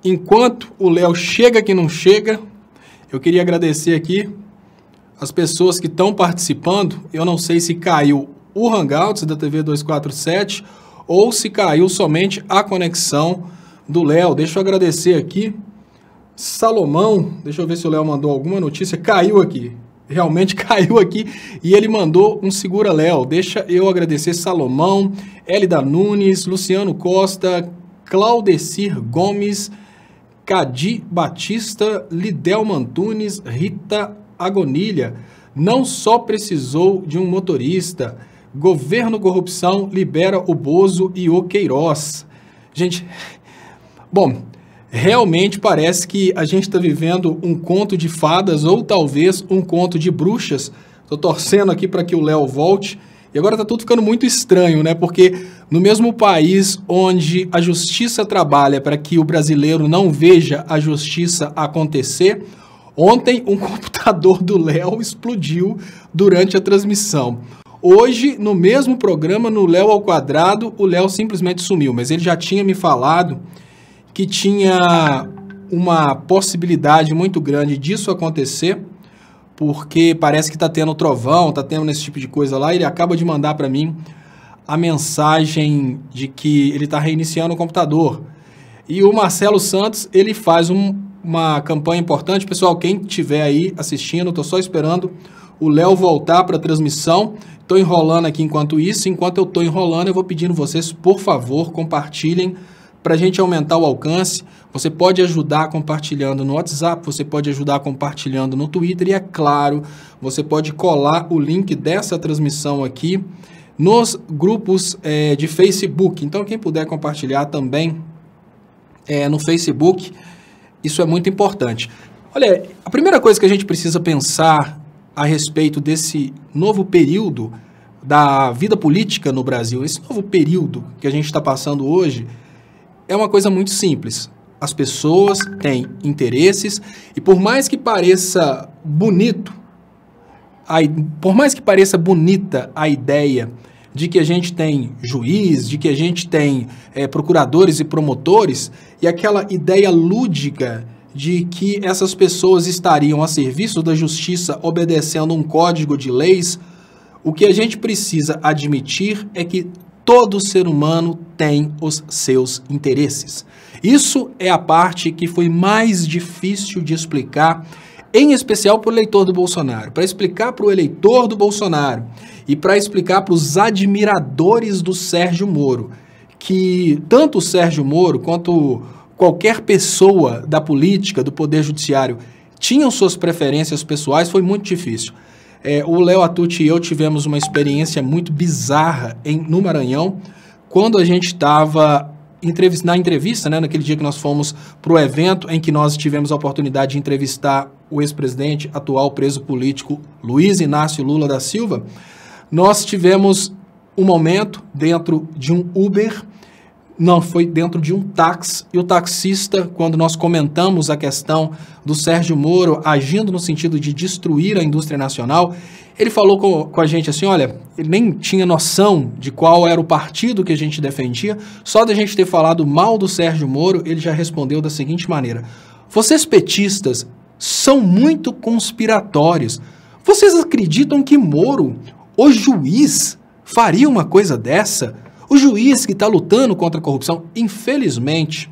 enquanto o Léo chega que não chega, eu queria agradecer aqui as pessoas que estão participando. Eu não sei se caiu o Hangouts da TV 247 ou se caiu somente a conexão do Léo. Deixa eu agradecer aqui. Salomão, deixa eu ver se o Léo mandou alguma notícia. Caiu aqui. Realmente caiu aqui e ele mandou um segura Léo. Deixa eu agradecer Salomão, Hélida Nunes, Luciano Costa, Claudecir Gomes, Cadi Batista, Lidel Antunes, Rita Agonilha. Não só precisou de um motorista. Governo corrupção libera o Bozo e o Queiroz. Gente, bom, realmente parece que a gente está vivendo um conto de fadas ou talvez um conto de bruxas. Estou torcendo aqui para que o Léo volte. E agora está tudo ficando muito estranho, né? Porque no mesmo país onde a justiça trabalha para que o brasileiro não veja a justiça acontecer, ontem um computador do Léo explodiu durante a transmissão. Hoje, no mesmo programa, no Léo ao Quadrado, o Léo simplesmente sumiu. Mas ele já tinha me falado que tinha uma possibilidade muito grande disso acontecer, porque parece que está tendo trovão, está tendo esse tipo de coisa lá. Ele acaba de mandar para mim a mensagem de que ele está reiniciando o computador. E o Marcelo Santos, ele faz uma campanha importante. Pessoal, quem estiver aí assistindo, estou só esperando o Léo voltar para a transmissão. Estou enrolando aqui enquanto isso. Enquanto eu estou enrolando, eu vou pedindo vocês, por favor, compartilhem para a gente aumentar o alcance. Você pode ajudar compartilhando no WhatsApp, você pode ajudar compartilhando no Twitter e, é claro, você pode colar o link dessa transmissão aqui nos grupos de Facebook. Então, quem puder compartilhar também no Facebook, isso é muito importante. Olha, a primeira coisa que a gente precisa pensar a respeito desse novo período da vida política no Brasil, esse novo período que a gente está passando hoje, é uma coisa muito simples. As pessoas têm interesses e por mais que pareça bonita a ideia de que a gente tem juiz, de que a gente tem procuradores e promotores, e aquela ideia lúdica de que essas pessoas estariam a serviço da justiça obedecendo um código de leis, o que a gente precisa admitir é que todo ser humano tem os seus interesses. Isso é a parte que foi mais difícil de explicar, em especial para o eleitor do Bolsonaro. Para explicar para o eleitor do Bolsonaro e para explicar para os admiradores do Sérgio Moro, que tanto o Sérgio Moro quanto qualquer pessoa da política, do poder judiciário, tinham suas preferências pessoais, foi muito difícil. O Léo Atucci e eu tivemos uma experiência muito bizarra no Maranhão, quando a gente estava na entrevista, né, naquele dia que nós fomos para o evento em que nós tivemos a oportunidade de entrevistar o ex-presidente, atual preso político, Luiz Inácio Lula da Silva. Nós tivemos um momento dentro de um Uber, não, foi dentro de um táxi, e o taxista, quando nós comentamos a questão do Sérgio Moro agindo no sentido de destruir a indústria nacional, ele falou com a gente assim, olha, ele nem tinha noção de qual era o partido que a gente defendia, só da gente ter falado mal do Sérgio Moro, ele já respondeu da seguinte maneira: vocês petistas são muito conspiratórios, vocês acreditam que Moro, o juiz, faria uma coisa dessa? O juiz que está lutando contra a corrupção? Infelizmente,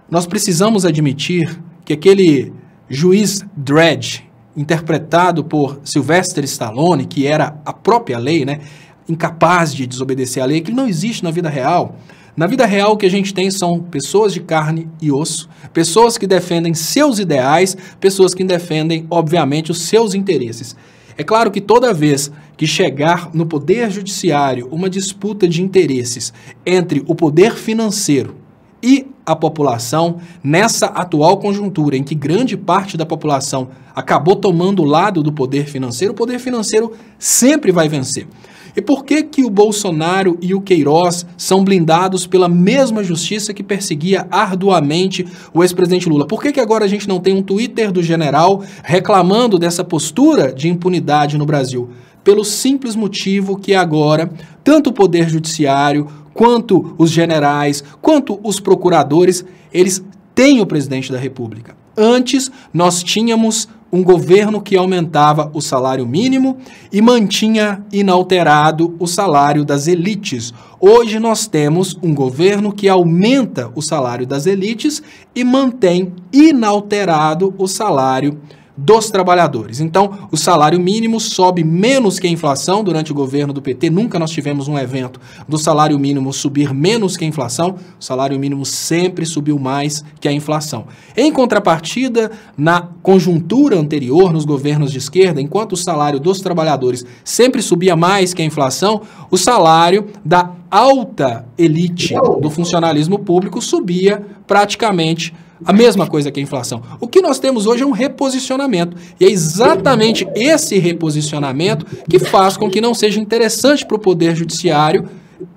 nós precisamos admitir que aquele juiz Dredd, interpretado por Sylvester Stallone, que era a própria lei, né, incapaz de desobedecer à lei, que não existe na vida real. Na vida real, o que a gente tem são pessoas de carne e osso, pessoas que defendem seus ideais, pessoas que defendem, obviamente, os seus interesses. É claro que toda vez que chegar no poder judiciário uma disputa de interesses entre o poder financeiro e a população, nessa atual conjuntura em que grande parte da população acabou tomando o lado do poder financeiro, o poder financeiro sempre vai vencer. E por que que o Bolsonaro e o Queiroz são blindados pela mesma justiça que perseguia arduamente o ex-presidente Lula? Por que que agora a gente não tem um Twitter do general reclamando dessa postura de impunidade no Brasil? Pelo simples motivo que agora, tanto o Poder Judiciário, quanto os generais, quanto os procuradores, eles tem o presidente da República. Antes, nós tínhamos um governo que aumentava o salário mínimo e mantinha inalterado o salário das elites. Hoje nós temos um governo que aumenta o salário das elites e mantém inalterado o salário dos trabalhadores. Então, o salário mínimo sobe menos que a inflação durante o governo do PT. Nunca nós tivemos um evento do salário mínimo subir menos que a inflação. O salário mínimo sempre subiu mais que a inflação. Em contrapartida, na conjuntura anterior, nos governos de esquerda, enquanto o salário dos trabalhadores sempre subia mais que a inflação, o salário da alta elite do funcionalismo público subia praticamente a mesma coisa que a inflação. O que nós temos hoje é um reposicionamento. E é exatamente esse reposicionamento que faz com que não seja interessante para o Poder Judiciário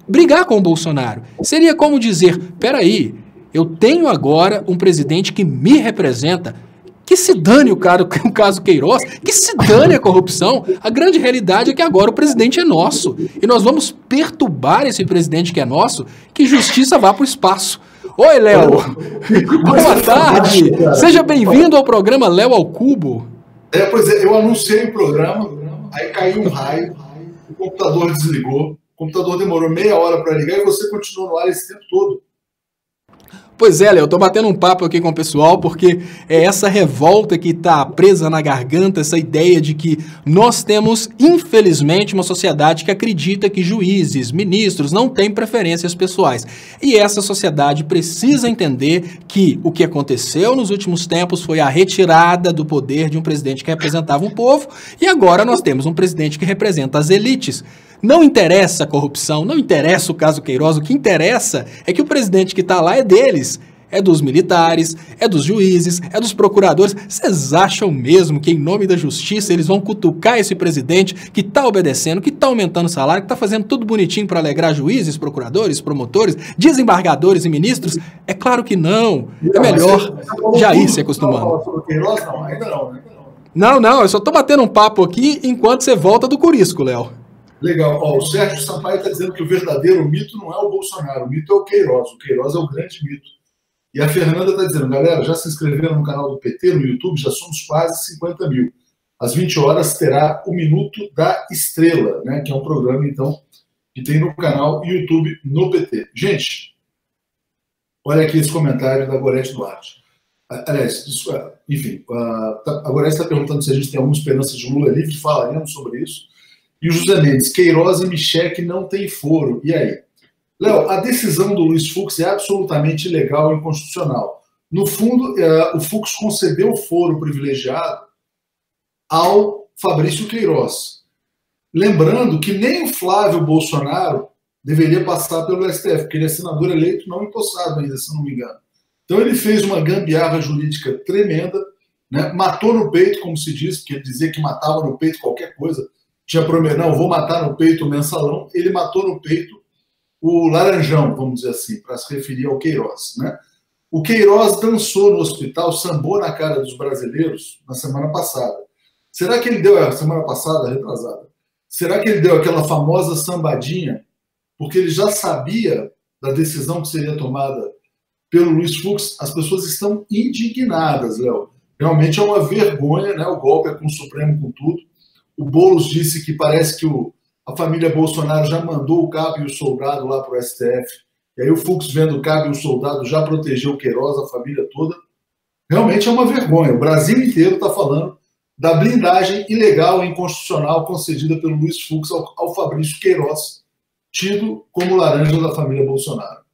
brigar com o Bolsonaro. Seria como dizer, peraí, eu tenho agora um presidente que me representa, que se dane o caso Queiroz, que se dane a corrupção. A grande realidade é que agora o presidente é nosso. E nós vamos perturbar esse presidente que é nosso, que justiça vá para o espaço. Oi, Léo. Boa tarde. Seja bem-vindo ao programa Léo ao Cubo. Pois é, eu anunciei o programa, aí caiu um raio, o computador desligou, o computador demorou meia hora para ligar e você continuou no ar esse tempo todo. Pois é, Léo, eu tô batendo um papo aqui com o pessoal porque é essa revolta que tá presa na garganta, essa ideia de que nós temos, infelizmente, uma sociedade que acredita que juízes, ministros não têm preferências pessoais. E essa sociedade precisa entender que o que aconteceu nos últimos tempos foi a retirada do poder de um presidente que representava um povo e agora nós temos um presidente que representa as elites. Não interessa a corrupção, não interessa o caso Queiroz, o que interessa é que o presidente que está lá é deles, é dos militares, é dos juízes, é dos procuradores. Vocês acham mesmo que em nome da justiça eles vão cutucar esse presidente que está obedecendo, que está aumentando o salário, que está fazendo tudo bonitinho para alegrar juízes, procuradores, promotores, desembargadores e ministros? É claro que não. É melhor já ir se acostumando. Não, ainda não, né? Não, eu só estou batendo um papo aqui enquanto você volta do Curisco, Léo. Legal. Ó, o Sérgio Sampaio está dizendo que o verdadeiro mito não é o Bolsonaro, o mito é o Queiroz. O Queiroz é o grande mito. E a Fernanda está dizendo, galera, já se inscreveram no canal do PT, no YouTube? Já somos quase 50 mil. Às 20 horas terá o Minuto da Estrela, né, que é um programa, então, que tem no canal YouTube no PT. Gente, olha aqui esse comentário da Gorete Duarte. Aliás, enfim, a Gorete está perguntando se a gente tem alguma esperança de Lula livre, falaremos sobre isso. E o José Mendes, Queiroz e Michel não tem foro. E aí? Léo, a decisão do Luiz Fux é absolutamente ilegal e inconstitucional. No fundo, o Fux concedeu foro privilegiado ao Fabrício Queiroz. Lembrando que nem o Flávio Bolsonaro deveria passar pelo STF, porque ele é senador eleito não empossado ainda, se não me engano. Então ele fez uma gambiarra jurídica tremenda, né? Matou no peito, como se diz, porque ele dizia que matava no peito qualquer coisa. Tinha prometido, não, vou matar no peito o Mensalão, ele matou no peito o Laranjão, vamos dizer assim, para se referir ao Queiroz, né? O Queiroz dançou no hospital, sambou na cara dos brasileiros na semana passada. Será que ele deu, semana passada, retrasada, será que ele deu aquela famosa sambadinha, porque ele já sabia da decisão que seria tomada pelo Luiz Fux? As pessoas estão indignadas, Léo. Realmente é uma vergonha, né? O golpe é com o Supremo, com tudo. O Boulos disse que parece que a família Bolsonaro já mandou o cabo e o soldado lá para o STF. E aí o Fux, vendo o cabo e o soldado, já protegeu o Queiroz, a família toda. Realmente é uma vergonha. O Brasil inteiro está falando da blindagem ilegal e inconstitucional concedida pelo Luiz Fux ao Fabrício Queiroz, tido como laranja da família Bolsonaro.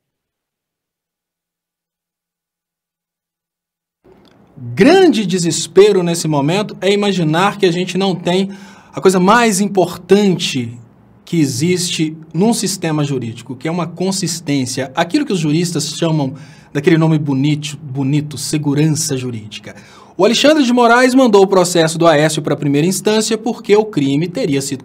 Grande desespero nesse momento é imaginar que a gente não tem a coisa mais importante que existe num sistema jurídico, que é uma consistência. Aquilo que os juristas chamam daquele nome bonito, segurança jurídica. O Alexandre de Moraes mandou o processo do Aécio para a primeira instância porque o crime teria sido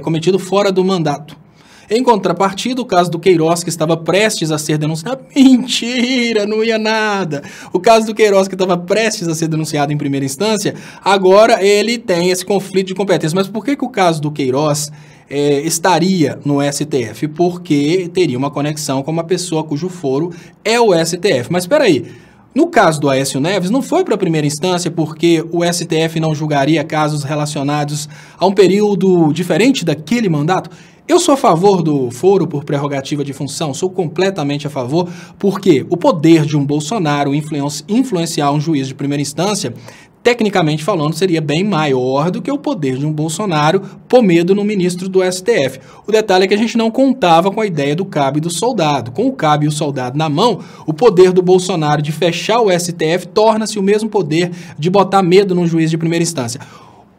cometido fora do mandato. Em contrapartida, o caso do Queiroz, que estava prestes a ser denunciado... Mentira, não ia nada. O caso do Queiroz, que estava prestes a ser denunciado em primeira instância, agora ele tem esse conflito de competência. Mas por que o caso do Queiroz estaria no STF? Porque teria uma conexão com uma pessoa cujo foro é o STF. Mas espera aí, No caso do Aécio Neves, não foi para a primeira instância porque o STF não julgaria casos relacionados a um período diferente daquele mandato? Eu sou a favor do foro por prerrogativa de função, sou completamente a favor, porque o poder de um Bolsonaro influenciar um juiz de primeira instância, tecnicamente falando, seria bem maior do que o poder de um Bolsonaro pôr medo no ministro do STF. O detalhe é que a gente não contava com a ideia do cabo e do soldado. Com o cabo e o soldado na mão, o poder do Bolsonaro de fechar o STF torna-se o mesmo poder de botar medo num juiz de primeira instância.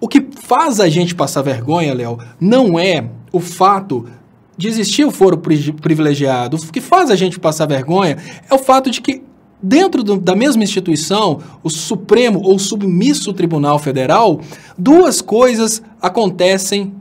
O que faz a gente passar vergonha, Léo, não é o fato de existir o foro privilegiado. O que faz a gente passar vergonha é o fato de que dentro da mesma instituição, o Supremo ou submisso Tribunal Federal, duas coisas acontecem,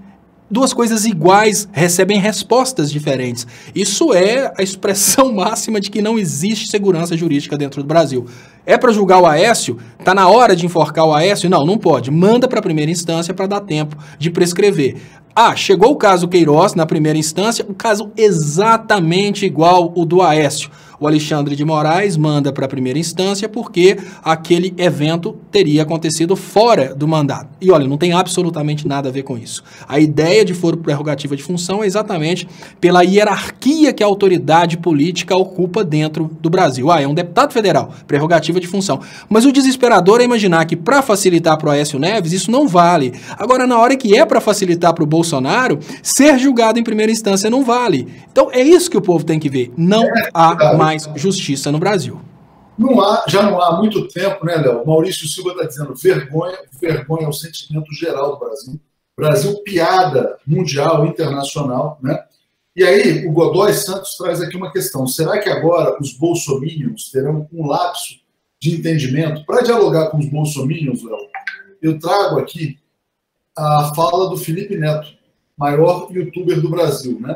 duas coisas iguais recebem respostas diferentes. Isso é a expressão máxima de que não existe segurança jurídica dentro do Brasil. É para julgar o Aécio? Está na hora de enforcar o Aécio? Não, não pode. Manda para a primeira instância para dar tempo de prescrever. Ah, chegou o caso Queiroz na primeira instância, o caso exatamente igual o do Aécio. O Alexandre de Moraes manda para a primeira instância porque aquele evento teria acontecido fora do mandato. E olha, não tem absolutamente nada a ver com isso. A ideia de foro prerrogativa de função é exatamente pela hierarquia que a autoridade política ocupa dentro do Brasil. Ah, é um deputado federal, prerrogativa de função. Mas o desesperador é imaginar que para facilitar para o Aécio Neves isso não vale. Agora, na hora que é para facilitar para o Bolsonaro, ser julgado em primeira instância não vale. Então é isso que o povo tem que ver. Não há mais justiça no Brasil. Já não há muito tempo, né, Léo? Maurício Silva está dizendo vergonha é o sentimento geral do Brasil. Brasil, piada mundial, internacional, né? E aí, o Godoy Santos traz aqui uma questão. Será que agora os bolsominions terão um lapso de entendimento? Para dialogar com os bolsominions, Léo, eu trago aqui a fala do Felipe Neto, maior youtuber do Brasil, né?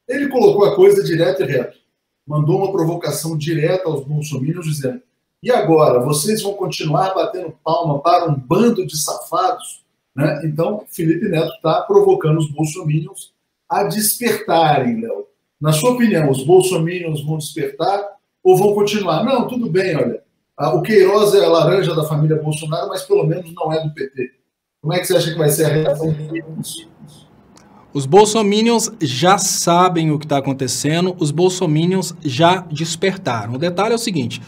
Ele colocou a coisa direto e reto. Mandou uma provocação direta aos bolsominions, dizendo: e agora, vocês vão continuar batendo palma para um bando de safados? Né? Então, Felipe Neto está provocando os bolsominions a despertarem, Léo. Na sua opinião, os bolsominions vão despertar ou vão continuar? Não, tudo bem, olha, o Queiroz é a laranja da família Bolsonaro, mas pelo menos não é do PT. Como é que você acha que vai ser a reação disso? Os bolsominions já sabem o que está acontecendo, os bolsominions já despertaram. O detalhe é o seguinte: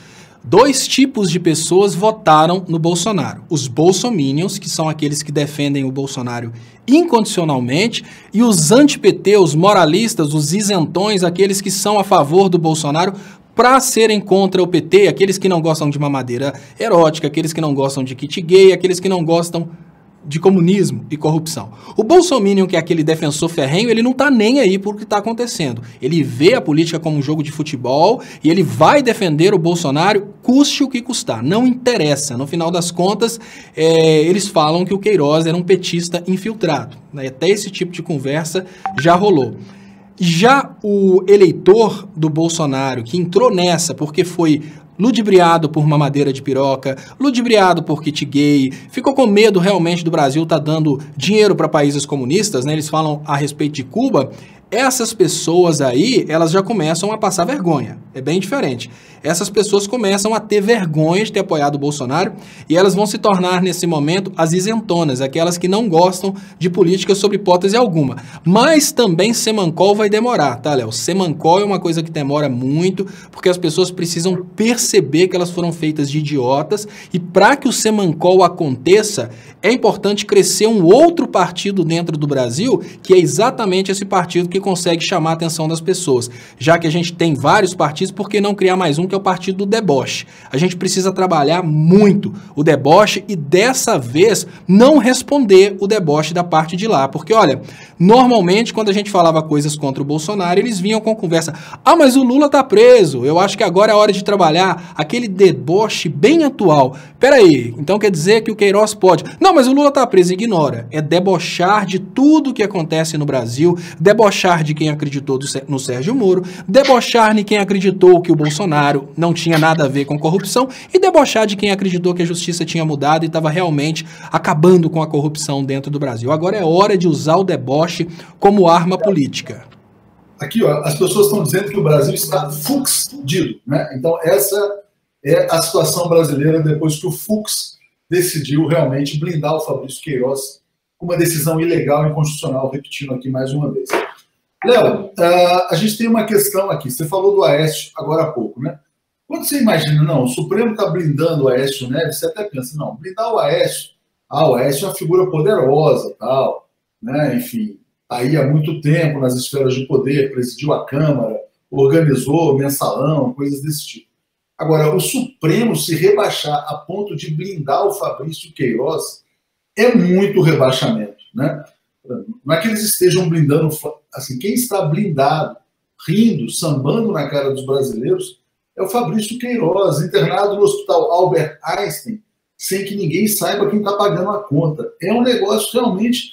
dois tipos de pessoas votaram no Bolsonaro. Os bolsominions, que são aqueles que defendem o Bolsonaro incondicionalmente, e os anti-PT, os moralistas, os isentões, aqueles que são a favor do Bolsonaro para serem contra o PT, aqueles que não gostam de mamadeira erótica, aqueles que não gostam de kit gay, aqueles que não gostam de comunismo e corrupção. O bolsominion, que é aquele defensor ferrenho, ele não está nem aí por o que está acontecendo. Ele vê a política como um jogo de futebol e ele vai defender o Bolsonaro, custe o que custar. Não interessa. No final das contas, eles falam que o Queiroz era um petista infiltrado. Né? Até esse tipo de conversa já rolou. Já o eleitor do Bolsonaro, que entrou nessa porque foi ludibriado por mamadeira de piroca, ludibriado por kit gay, ficou com medo realmente do Brasil estar dando dinheiro para países comunistas, né? Eles falam a respeito de Cuba. Essas pessoas aí, elas já começam a passar vergonha. É bem diferente. Essas pessoas começam a ter vergonha de ter apoiado o Bolsonaro e elas vão se tornar, nesse momento, as isentonas, aquelas que não gostam de política sob hipótese alguma. Mas também semancol vai demorar, tá, Léo? Semancol é uma coisa que demora muito, porque as pessoas precisam perceber que elas foram feitas de idiotas e para que o semancol aconteça, é importante crescer um outro partido dentro do Brasil, que é exatamente esse partido que consegue chamar a atenção das pessoas. Já que a gente tem vários partidos, por que não criar mais um, que é o partido do deboche? A gente precisa trabalhar muito o deboche e dessa vez não responder o deboche da parte de lá. Porque, olha, normalmente quando a gente falava coisas contra o Bolsonaro, eles vinham com conversa: ah, mas o Lula tá preso, eu acho que agora é hora de trabalhar. Aquele deboche bem atual. Peraí, então quer dizer que o Queiroz pode? Não, mas o Lula tá preso. Ignora. É debochar de tudo que acontece no Brasil, debochar de quem acreditou no Sérgio Moro, debochar de quem acreditou que o Bolsonaro não tinha nada a ver com corrupção e debochar de quem acreditou que a justiça tinha mudado e estava realmente acabando com a corrupção dentro do Brasil. Agora é hora de usar o deboche como arma política. Aqui, ó, as pessoas estão dizendo que o Brasil está fudido, né? Então, essa é a situação brasileira depois que o Fux decidiu realmente blindar o Fabrício Queiroz com uma decisão ilegal e inconstitucional, repetindo aqui mais uma vez. Léo, a gente tem uma questão aqui. Você falou do Aécio agora há pouco, né? Quando você imagina, não, o Supremo está blindando o Aécio Neves, você até pensa, não, blindar o Aécio é uma figura poderosa, tal, né? Enfim, está aí há muito tempo nas esferas de poder, presidiu a Câmara, organizou mensalão, coisas desse tipo. Agora, o Supremo se rebaixar a ponto de blindar o Fabrício Queiroz é muito rebaixamento, né? Não é que eles estejam blindando, assim, quem está blindado, rindo, sambando na cara dos brasileiros, é o Fabrício Queiroz, internado no Hospital Albert Einstein, sem que ninguém saiba quem está pagando a conta. É um negócio realmente,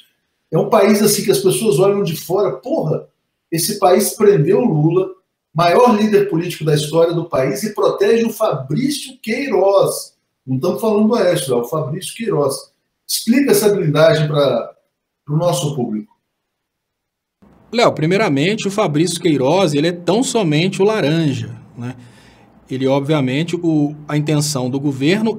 é um país assim que as pessoas olham de fora, porra, esse país prendeu o Lula, maior líder político da história do país, e protege o Fabrício Queiroz. Não estamos falando do Aécio, é o Fabrício Queiroz. Explica essa blindagem para o nosso público. Léo, primeiramente, o Fabrício Queiroz, ele é tão somente o laranja, né? Ele, obviamente, a intenção do governo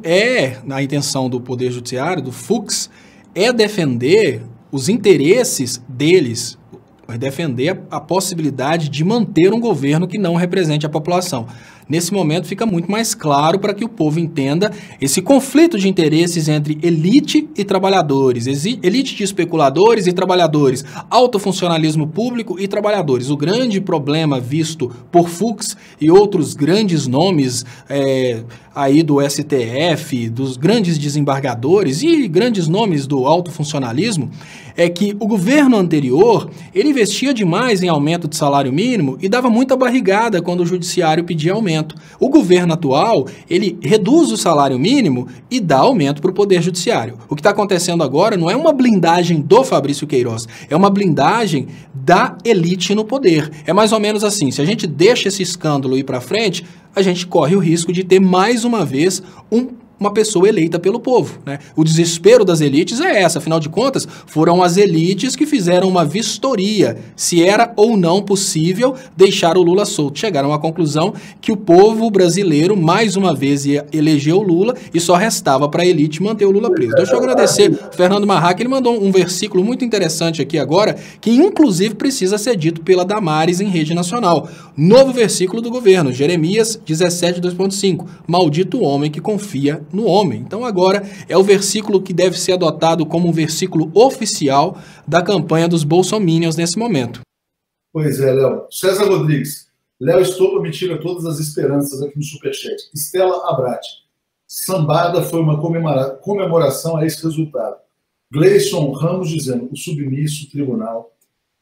a intenção do Poder Judiciário, do Fux, é defender os interesses deles, vai defender a possibilidade de manter um governo que não represente a população. Nesse momento fica muito mais claro para que o povo entenda esse conflito de interesses entre elite e trabalhadores, elite de especuladores e trabalhadores, autofuncionalismo público e trabalhadores. O grande problema visto por Fux e outros grandes nomes aí do STF, dos grandes desembargadores e grandes nomes do autofuncionalismo, é que o governo anterior, ele investia demais em aumento de salário mínimo e dava muita barrigada quando o judiciário pedia aumento. O governo atual, ele reduz o salário mínimo e dá aumento para o Poder Judiciário. O que está acontecendo agora não é uma blindagem do Fabrício Queiroz, é uma blindagem da elite no poder. É mais ou menos assim, se a gente deixa esse escândalo ir para frente, a gente corre o risco de ter mais uma vez uma pessoa eleita pelo povo, né? O desespero das elites é essa, afinal de contas, foram as elites que fizeram uma vistoria se era ou não possível deixar o Lula solto. Chegaram à conclusão que o povo brasileiro, mais uma vez, ia eleger o Lula e só restava para a elite manter o Lula preso. Deixa eu agradecer o Fernando Marraque, ele mandou um versículo muito interessante aqui agora, que inclusive precisa ser dito pela Damares em rede nacional. Novo versículo do governo, Jeremias 17:2.5, maldito o homem que confia no homem. Então agora é o versículo que deve ser adotado como um versículo oficial da campanha dos bolsominions nesse momento. Pois é, Léo. César Rodrigues. Léo Stolpa me tira todas as esperanças aqui no Superchat. Estela Abrate. Sambada foi uma comemoração a esse resultado. Gleison Ramos dizendo o submisso Tribunal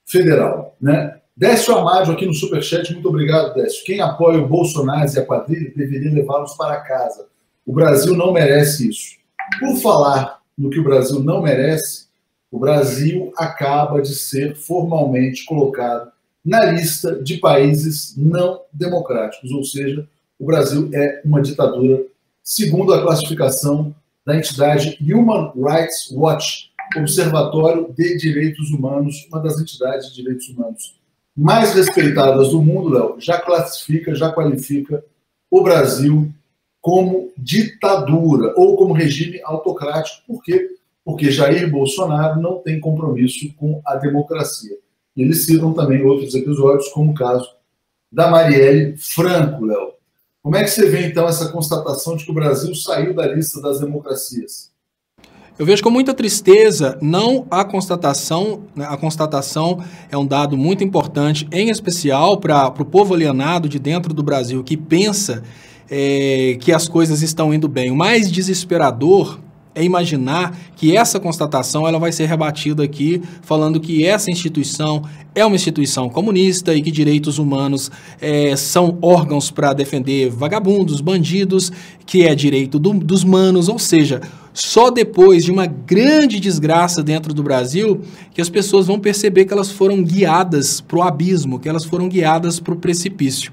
Federal, né? Décio Amádio aqui no Superchat. Muito obrigado, Décio. Quem apoia o Bolsonaro e a quadrilha deveria levá-los para casa. O Brasil não merece isso. Por falar no que o Brasil não merece, o Brasil acaba de ser formalmente colocado na lista de países não democráticos, ou seja, o Brasil é uma ditadura, segundo a classificação da entidade Human Rights Watch, Observatório de Direitos Humanos, uma das entidades de direitos humanos mais respeitadas do mundo, Léo, já classifica, já qualifica o Brasil como ditadura ou como regime autocrático. Por quê? Porque Jair Bolsonaro não tem compromisso com a democracia. E eles citam também outros episódios, como o caso da Marielle Franco, Léo. Como é que você vê, então, essa constatação de que o Brasil saiu da lista das democracias? Eu vejo com muita tristeza, não a constatação, né? A constatação é um dado muito importante, em especial para o povo alienado de dentro do Brasil, que pensa que as coisas estão indo bem. O mais desesperador é imaginar que essa constatação ela vai ser rebatida aqui, falando que essa instituição é uma instituição comunista e que direitos humanos são órgãos para defender vagabundos, bandidos, que é direito dos manos, ou seja, só depois de uma grande desgraça dentro do Brasil que as pessoas vão perceber que elas foram guiadas para o abismo, que elas foram guiadas para o precipício.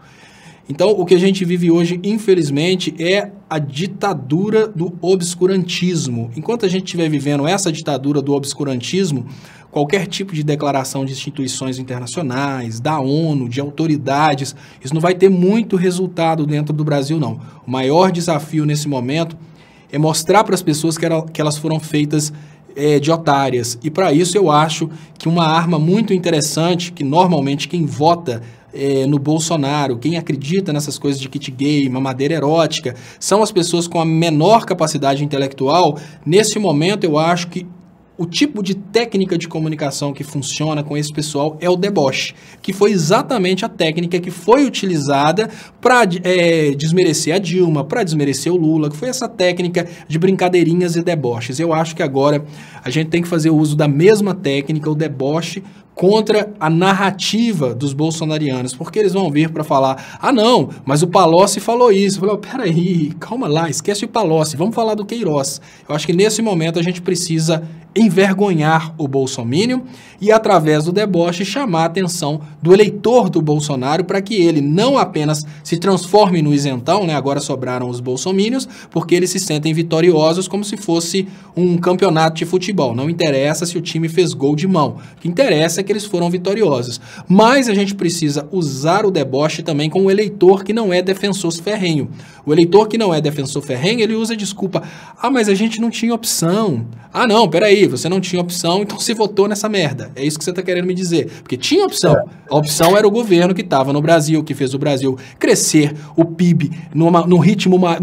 Então, o que a gente vive hoje, infelizmente, é a ditadura do obscurantismo. Enquanto a gente estiver vivendo essa ditadura do obscurantismo, qualquer tipo de declaração de instituições internacionais, da ONU, de autoridades, isso não vai ter muito resultado dentro do Brasil, não. O maior desafio nesse momento é mostrar para as pessoas que elas foram feitas de otárias. E para isso eu acho que uma arma muito interessante, que normalmente quem vota no Bolsonaro, quem acredita nessas coisas de kit gay, mamadeira erótica, são as pessoas com a menor capacidade intelectual. Nesse momento eu acho que o tipo de técnica de comunicação que funciona com esse pessoal é o deboche, que foi exatamente a técnica que foi utilizada para desmerecer a Dilma, para desmerecer o Lula, que foi essa técnica de brincadeirinhas e deboches. Eu acho que agora a gente tem que fazer o uso da mesma técnica, o deboche, contra a narrativa dos bolsonarianos, porque eles vão vir para falar, ah não, mas o Palocci falou isso. Eu falei, peraí, calma lá, esquece o Palocci, vamos falar do Queiroz. Eu acho que nesse momento a gente precisa envergonhar o bolsominion e, através do deboche, chamar a atenção do eleitor do Bolsonaro para que ele não apenas se transforme no isentão, né? Agora sobraram os bolsominions, porque eles se sentem vitoriosos como se fosse um campeonato de futebol. Não interessa se o time fez gol de mão. O que interessa é que eles foram vitoriosos. Mas a gente precisa usar o deboche também com o eleitor que não é defensor ferrenho. O eleitor que não é defensor ferrenho, ele usa a desculpa, ah, mas a gente não tinha opção. Ah, não, peraí, você não tinha opção, então você votou nessa merda. É isso que você está querendo me dizer. Porque tinha opção. A opção era o governo que estava no Brasil, que fez o Brasil crescer, o PIB no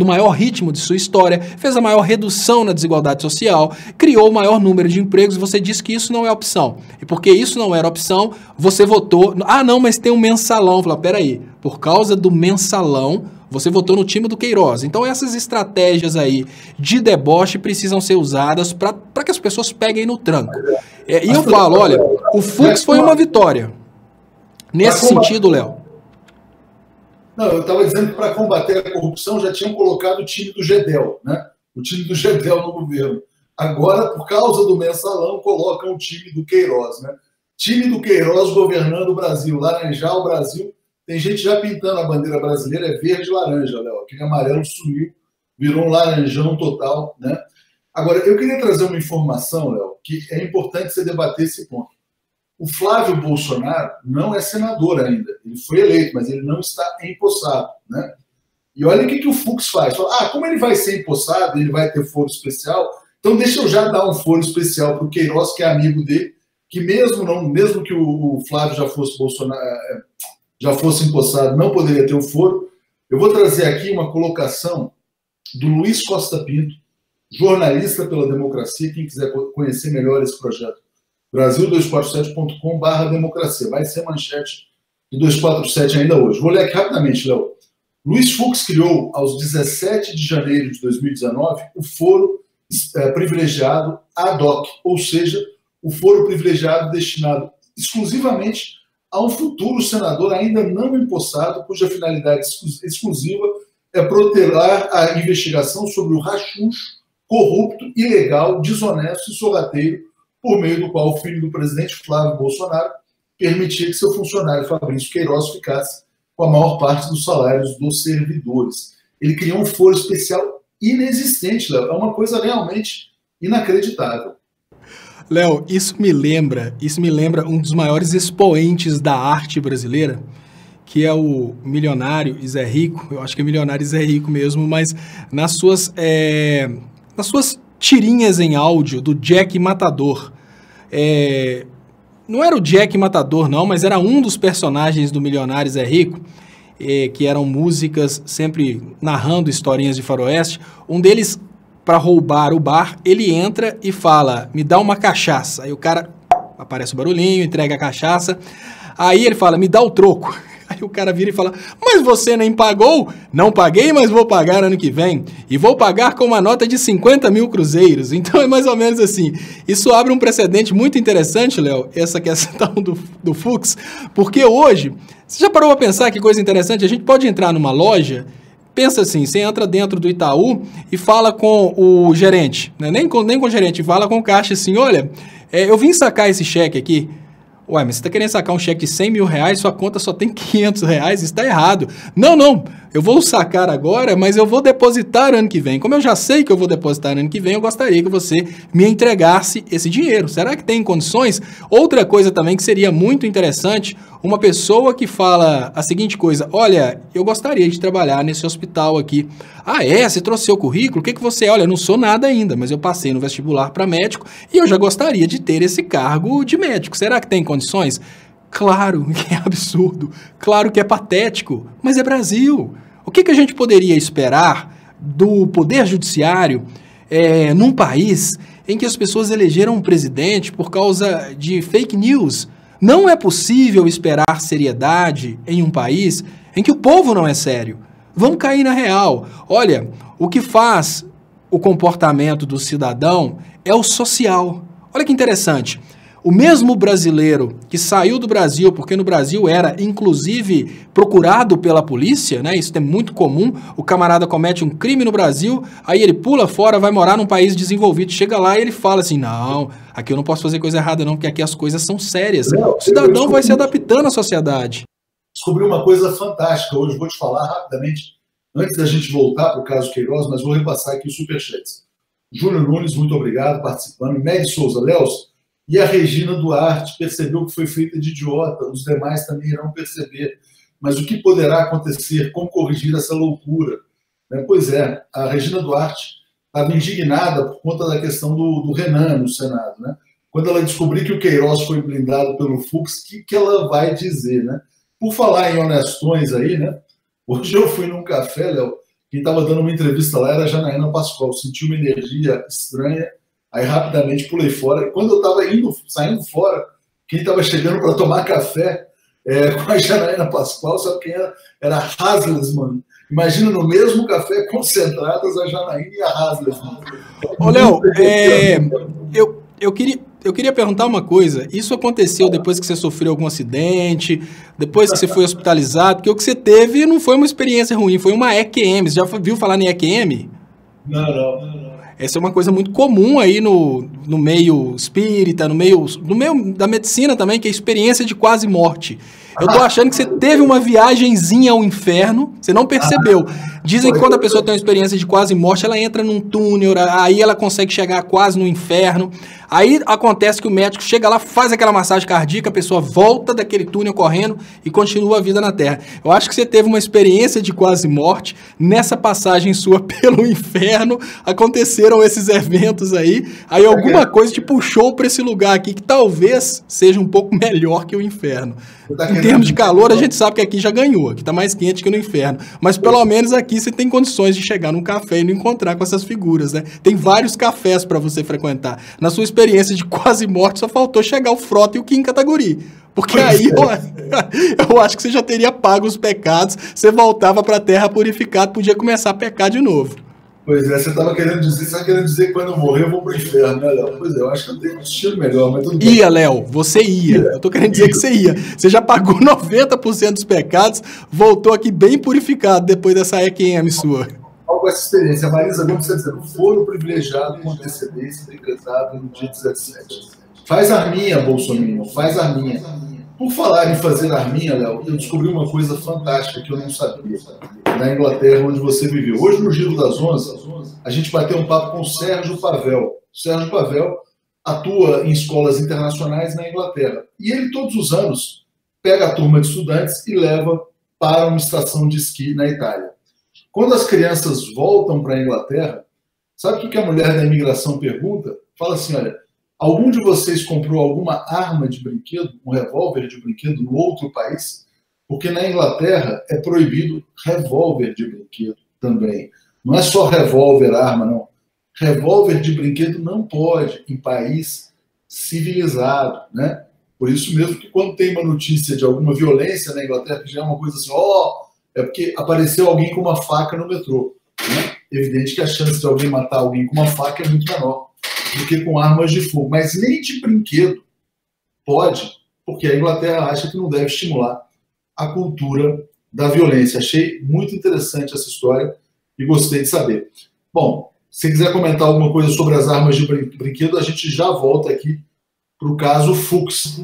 maior ritmo de sua história, fez a maior redução na desigualdade social, criou o maior número de empregos, e você disse que isso não é opção. E porque isso não era opção, você votou, ah, não, mas tem um mensalão. Falei, peraí, por causa do mensalão, você votou no time do Queiroz. Então essas estratégias aí de deboche precisam ser usadas para que as pessoas peguem no tranco. E eu falo, olha, o Fux foi uma vitória. Nesse sentido, Léo. Não, eu estava dizendo que para combater a corrupção já tinham colocado o time do Gedel, né? O time do Gedel no governo. Agora, por causa do mensalão, colocam o time do Queiroz, né? Time do Queiroz governando o Brasil, laranjar o Brasil. Tem gente já pintando a bandeira brasileira, é verde e laranja, Léo. Aquele amarelo sumiu, virou um laranjão total, né? Agora, eu queria trazer uma informação, Léo, que é importante você debater esse ponto. O Flávio Bolsonaro não é senador ainda. Ele foi eleito, mas ele não está empossado, né? E olha o que o Fux faz. Fala, como ele vai ser empossado, ele vai ter foro especial, então deixa eu já dar um foro especial para o Queiroz, que é amigo dele, que mesmo que o Flávio já fosse Bolsonaro... já fosse empossado, não poderia ter o foro. Eu vou trazer aqui uma colocação do Luiz Costa Pinto, jornalista pela democracia, quem quiser conhecer melhor esse projeto, brasil247.com/democracia, vai ser manchete do 247 ainda hoje. Vou ler aqui rapidamente, Léo. Luiz Fux criou, aos 17 de janeiro de 2019, o foro privilegiado ad hoc, ou seja, o foro privilegiado destinado exclusivamente a um futuro senador ainda não empossado, cuja finalidade exclusiva é protelar a investigação sobre o rachuncho corrupto, ilegal, desonesto e sorrateiro, por meio do qual o filho do presidente Flávio Bolsonaro permitia que seu funcionário Fabrício Queiroz ficasse com a maior parte dos salários dos servidores. Ele criou um foro especial inexistente, Léo. É uma coisa realmente inacreditável. Léo, isso me lembra um dos maiores expoentes da arte brasileira, que é o Milionário e Zé Rico. Eu acho que é Milionário e Zé Rico mesmo, mas nas suas tirinhas em áudio do Jack Matador. Não era o Jack Matador, não, mas era um dos personagens do Milionário e Zé Rico, que eram músicas sempre narrando historinhas de faroeste. Um deles, para roubar o bar, ele entra e fala, me dá uma cachaça. Aí o cara, aparece o barulhinho, entrega a cachaça. Aí ele fala, me dá o troco. Aí o cara vira e fala, mas você nem pagou? Não paguei, mas vou pagar ano que vem. E vou pagar com uma nota de 50 mil cruzeiros. Então é mais ou menos assim. Isso abre um precedente muito interessante, Léo, essa questão do Fux, porque hoje, você já parou para pensar que coisa interessante? A gente pode entrar numa loja, pensa assim, você entra dentro do Itaú e fala com o gerente, né? nem com o gerente, fala com o caixa assim, olha, eu vim sacar esse cheque aqui, Ué, mas você está querendo sacar um cheque de 100 mil reais, sua conta só tem 500 reais, isso está errado. Não, não, eu vou sacar agora, mas eu vou depositar ano que vem. Como eu já sei que eu vou depositar ano que vem, eu gostaria que você me entregasse esse dinheiro. Será que tem condições? Outra coisa também que seria muito interessante, uma pessoa que fala a seguinte coisa: olha, eu gostaria de trabalhar nesse hospital aqui. Ah, é? Você trouxe seu currículo? O que você é? Olha, eu não sou nada ainda, mas eu passei no vestibular para médico e eu já gostaria de ter esse cargo de médico. Será que tem condições? Claro que é absurdo, claro que é patético, mas é Brasil. O que a gente poderia esperar do poder judiciário num país em que as pessoas elegeram um presidente por causa de fake news? Não é possível esperar seriedade em um país em que o povo não é sério. Vamos cair na real. Olha, o que faz o comportamento do cidadão é o social. Olha que interessante. O mesmo brasileiro que saiu do Brasil, porque no Brasil era, inclusive, procurado pela polícia, né? Isso é muito comum. O camarada comete um crime no Brasil, aí ele pula fora, vai morar num país desenvolvido, chega lá e ele fala assim: não, aqui eu não posso fazer coisa errada não, porque aqui as coisas são sérias. O cidadão vai se adaptando à sociedade. Descobri uma coisa fantástica hoje, vou te falar rapidamente, antes da gente voltar para o caso Queiroz, mas vou repassar aqui os superchats. Júnior Nunes, muito obrigado, participando. Mary Souza, Léus, e a Regina Duarte percebeu que foi feita de idiota, os demais também irão perceber. Mas o que poderá acontecer? Como corrigir essa loucura? Pois é, a Regina Duarte estava indignada por conta da questão do Renan no Senado. Né? Quando ela descobrir que o Queiroz foi blindado pelo Fux, o que ela vai dizer? Né? Por falar em honestões aí, né? Hoje eu fui num café, Léo, quem estava dando uma entrevista lá era a Janaína Pascoal, senti uma energia estranha, aí rapidamente pulei fora. Quando eu estava saindo fora, quem estava chegando para tomar café com a Janaína Pascoal, sabe quem era? Era a Hasleman. Imagina, no mesmo café, concentradas a Janaína e a Hasleman. Ô, Léo, eu queria perguntar uma coisa. Isso aconteceu depois que você sofreu algum acidente, depois que você foi hospitalizado, porque o que você teve não foi uma experiência ruim, foi uma EQM. Você já viu falar em EQM? Não. Essa é uma coisa muito comum aí no meio espírita, no meio da medicina também, que é a experiência de quase morte. Eu tô achando que você teve uma viagenzinha ao inferno, você não percebeu. Dizem que quando a pessoa tem uma experiência de quase morte, ela entra num túnel, aí ela consegue chegar quase no inferno. Aí acontece que o médico chega lá, faz aquela massagem cardíaca, a pessoa volta daquele túnel correndo e continua a vida na Terra. Eu acho que você teve uma experiência de quase morte. Nessa passagem sua pelo inferno, aconteceram esses eventos aí. Aí alguma coisa te puxou para esse lugar aqui, que talvez seja um pouco melhor que o inferno. Em termos de calor, a gente sabe que aqui já ganhou, aqui está mais quente que no inferno. Mas pelo menos aqui você tem condições de chegar num café e não encontrar com essas figuras, né? Tem vários cafés para você frequentar. Na sua experiência de quase morte, só faltou chegar o Frota e o Kim Kataguiri. Porque aí eu acho que você já teria pago os pecados, você voltava para a terra purificado, podia começar a pecar de novo. Pois é, você estava querendo dizer que quando eu morrer eu vou pro inferno, né, Léo? Pois é, eu acho que eu tenho um destino melhor, mas tudo bem. Ia, Léo, você ia. Eu tô querendo dizer que você ia. Você já pagou 90% dos pecados, voltou aqui bem purificado depois dessa EQM sua. Com essa experiência, a Marisa Gomes está dizendo: foro privilegiado com antecedência decretado no dia 17. Faz arminha, Bolsonaro, faz arminha. Por falar em fazer arminha, Léo, eu descobri uma coisa fantástica que eu não sabia. Na Inglaterra, onde você viveu. Hoje, no Giro das 11, a gente bateu um papo com o Sérgio Pavel. O Sérgio Pavel atua em escolas internacionais na Inglaterra. E ele, todos os anos, pega a turma de estudantes e leva para uma estação de esqui na Itália. Quando as crianças voltam para a Inglaterra, sabe o que a mulher da imigração pergunta? Fala assim: olha, algum de vocês comprou alguma arma de brinquedo, um revólver de brinquedo no outro país? Porque na Inglaterra é proibido revólver de brinquedo também. Não é só revólver, arma, não. Revólver de brinquedo não pode em país civilizado, né? Por isso mesmo que quando tem uma notícia de alguma violência na Inglaterra, que já é uma coisa assim, é porque apareceu alguém com uma faca no metrô. Né? Evidente que a chance de alguém matar alguém com uma faca é muito menor do que com armas de fogo. Mas nem de brinquedo pode, porque a Inglaterra acha que não deve estimular a cultura da violência. Achei muito interessante essa história e gostei de saber. Bom, se quiser comentar alguma coisa sobre as armas de brinquedo, a gente já volta aqui para o caso Fux.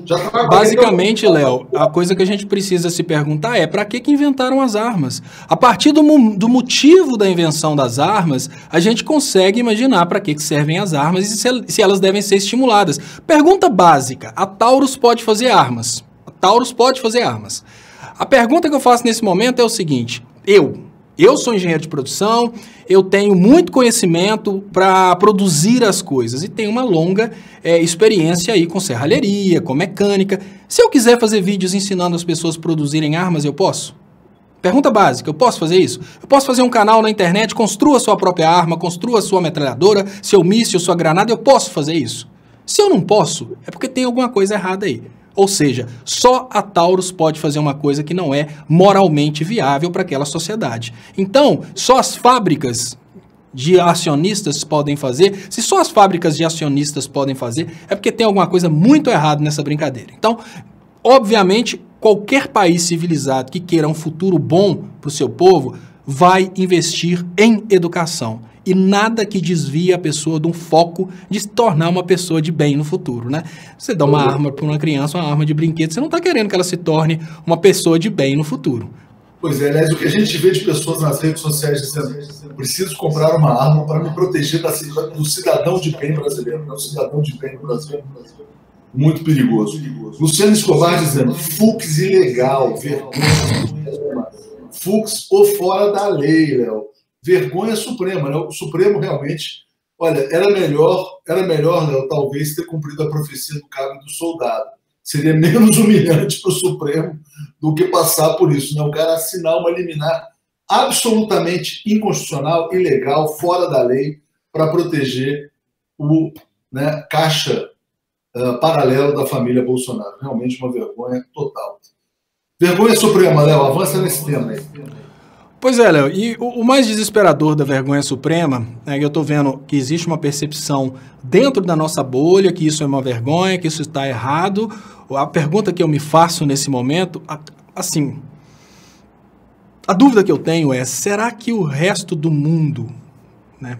Basicamente, Léo, a coisa que a gente precisa se perguntar é para que inventaram as armas? A partir do motivo da invenção das armas, a gente consegue imaginar para que servem as armas e se elas devem ser estimuladas. Pergunta básica, a Taurus pode fazer armas? A Taurus pode fazer armas. A pergunta que eu faço nesse momento é o seguinte, eu sou engenheiro de produção, eu tenho muito conhecimento para produzir as coisas e tenho uma longa experiência aí com serralheria, com mecânica. Se eu quiser fazer vídeos ensinando as pessoas a produzirem armas, eu posso? Pergunta básica, eu posso fazer isso? Eu posso fazer um canal na internet, construa sua própria arma, construa sua metralhadora, seu míssil, sua granada, eu posso fazer isso? Se eu não posso, é porque tem alguma coisa errada aí. Ou seja, só a Taurus pode fazer uma coisa que não é moralmente viável para aquela sociedade. Então, só as fábricas de acionistas podem fazer. Se só as fábricas de acionistas podem fazer, é porque tem alguma coisa muito errada nessa brincadeira. Então, obviamente, qualquer país civilizado que queira um futuro bom para o seu povo vai investir em educação. E nada que desvie a pessoa de um foco de se tornar uma pessoa de bem no futuro, né? Você dá uma arma para uma criança, uma arma de brinquedo, você não está querendo que ela se torne uma pessoa de bem no futuro. Pois é, aliás, o que a gente vê de pessoas nas redes sociais dizendo preciso comprar uma arma para me proteger do cidadão de bem brasileiro. O cidadão de bem no Brasil muito perigoso. Luciano Escobar dizendo, Fux ilegal, vergonha. Fux ou fora da lei, Léo. Vergonha suprema, né? O Supremo realmente, olha, era melhor, Léo, talvez ter cumprido a profecia do cabo e do soldado. Seria menos humilhante para o Supremo do que passar por isso, né? O cara assinar uma liminar absolutamente inconstitucional, ilegal, fora da lei, para proteger o caixa paralelo da família Bolsonaro. Realmente uma vergonha total. Vergonha suprema, Léo, avança nesse tema aí. Pois é, Léo, e o mais desesperador da vergonha suprema é que eu estou vendo que existe uma percepção dentro da nossa bolha que isso é uma vergonha, que isso está errado. A pergunta que eu me faço nesse momento, assim, a dúvida que eu tenho é, será que o resto do mundo, né,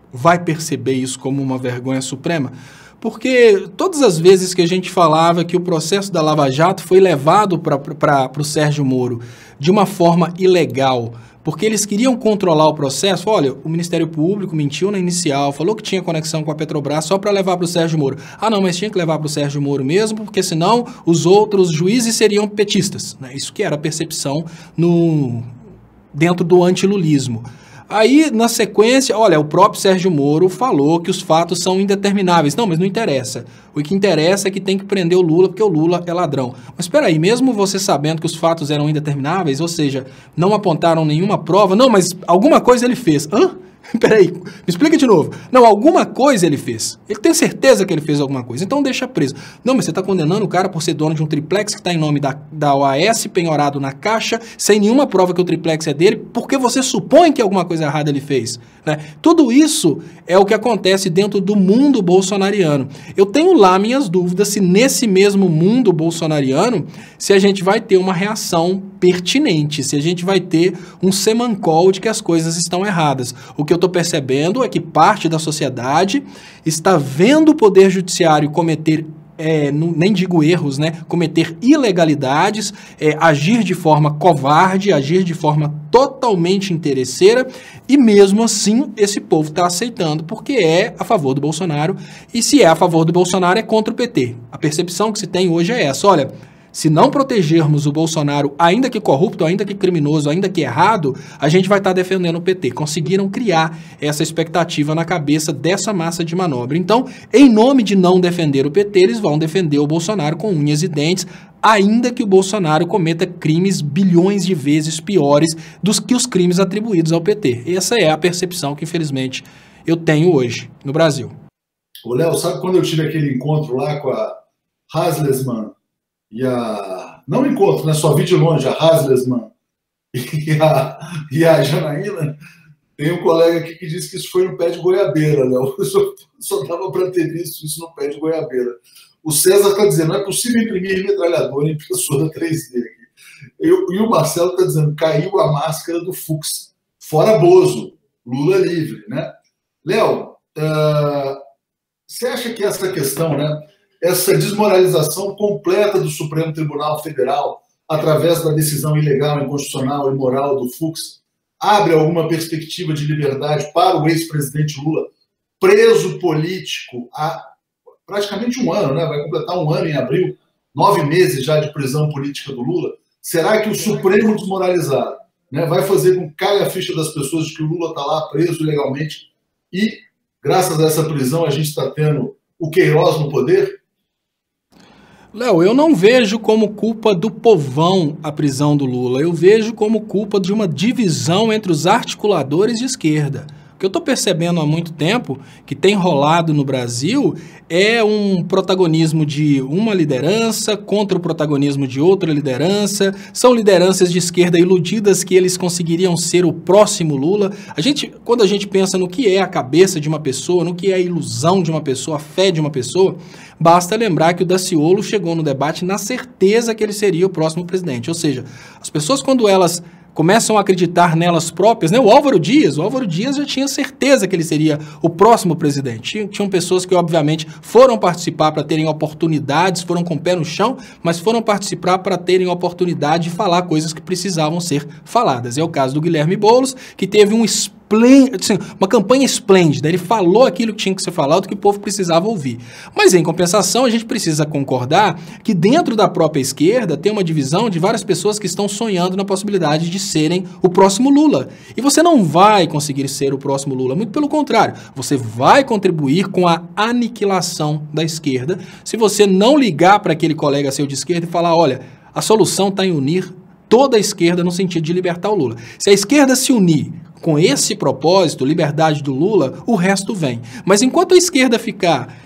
vai perceber isso como uma vergonha suprema? Porque todas as vezes que a gente falava que o processo da Lava Jato foi levado para o Sérgio Moro de uma forma ilegal, porque eles queriam controlar o processo, olha, o Ministério Público mentiu na inicial, falou que tinha conexão com a Petrobras só para levar para o Sérgio Moro. Ah, não, mas tinha que levar para o Sérgio Moro mesmo, porque senão os outros juízes seriam petistas, né? Isso que era a percepção dentro do antilulismo. Aí, na sequência, olha, o próprio Sérgio Moro falou que os fatos são indetermináveis. Não, mas não interessa. O que interessa é que tem que prender o Lula, porque o Lula é ladrão. Mas espera aí, mesmo você sabendo que os fatos eram indetermináveis, ou seja, não apontaram nenhuma prova, não, mas alguma coisa ele fez. Hã? Peraí, me explica de novo. Não, alguma coisa ele fez. Ele tem certeza que ele fez alguma coisa, então deixa preso. Não, mas você está condenando o cara por ser dono de um triplex que está em nome da OAS, penhorado na Caixa, sem nenhuma prova que o triplex é dele, porque você supõe que alguma coisa errada ele fez, né? Tudo isso é o que acontece dentro do mundo bolsonariano. Eu tenho lá minhas dúvidas se nesse mesmo mundo bolsonariano, se a gente vai ter uma reação pertinente, se a gente vai ter um semancol de que as coisas estão erradas. O que eu estou percebendo é que parte da sociedade está vendo o Poder Judiciário cometer, nem digo erros, né? Cometer ilegalidades, agir de forma covarde, agir de forma totalmente interesseira, e mesmo assim esse povo está aceitando porque é a favor do Bolsonaro, e se é a favor do Bolsonaro é contra o PT. A percepção que se tem hoje é essa, olha, se não protegermos o Bolsonaro, ainda que corrupto, ainda que criminoso, ainda que errado, a gente vai estar defendendo o PT. Conseguiram criar essa expectativa na cabeça dessa massa de manobra. Então, em nome de não defender o PT, eles vão defender o Bolsonaro com unhas e dentes, ainda que o Bolsonaro cometa crimes bilhões de vezes piores dos que os crimes atribuídos ao PT. Essa é a percepção que, infelizmente, eu tenho hoje no Brasil. Ô, Léo, sabe quando eu tive aquele encontro lá com a Haslersman não encontro, né? Só vi de longe a Haslersman e a Janaína. Tem um colega aqui que disse que isso foi no pé de goiabeira, Léo. Só dava para ter visto isso no pé de goiabeira. O César está dizendo, não é possível imprimir metralhadora em impressora 3D aqui. E o Marcelo está dizendo, caiu a máscara do Fux. Fora Bozo, Lula livre, né? Léo, Você acha que essa questão, né, essa desmoralização completa do Supremo Tribunal Federal através da decisão ilegal, inconstitucional e imoral do Fux abre alguma perspectiva de liberdade para o ex-presidente Lula, preso político há praticamente um ano, né? Vai completar um ano em abril, 9 meses já de prisão política do Lula? Será que o Supremo desmoralizado, né, vai fazer com que caia a ficha das pessoas de que o Lula está lá preso ilegalmente e, graças a essa prisão, a gente está tendo o Queiroz no poder? Léo, eu não vejo como culpa do povão a prisão do Lula. Eu vejo como culpa de uma divisão entre os articuladores de esquerda. O que eu estou percebendo há muito tempo, que tem rolado no Brasil, é um protagonismo de uma liderança contra o protagonismo de outra liderança. São lideranças de esquerda iludidas que eles conseguiriam ser o próximo Lula. Quando a gente pensa no que é a cabeça de uma pessoa, no que é a ilusão de uma pessoa, a fé de uma pessoa, basta lembrar que o Daciolo chegou no debate na certeza que ele seria o próximo presidente. Ou seja, as pessoas, quando elas começam a acreditar nelas próprias, né? O Álvaro Dias já tinha certeza que ele seria o próximo presidente. Tinham pessoas que, obviamente, foram participar para terem oportunidades, foram com o pé no chão, mas foram participar para terem oportunidade de falar coisas que precisavam ser faladas. É o caso do Guilherme Boulos, que teve uma campanha esplêndida. Ele falou aquilo que tinha que ser falado, que o povo precisava ouvir. Mas, em compensação, a gente precisa concordar que dentro da própria esquerda tem uma divisão de várias pessoas que estão sonhando na possibilidade de serem o próximo Lula. E você não vai conseguir ser o próximo Lula, muito pelo contrário. Você vai contribuir com a aniquilação da esquerda se você não ligar para aquele colega seu de esquerda e falar, olha, a solução está em unir toda a esquerda no sentido de libertar o Lula. Se a esquerda se unir com esse propósito, liberdade do Lula, o resto vem. Mas enquanto a esquerda ficar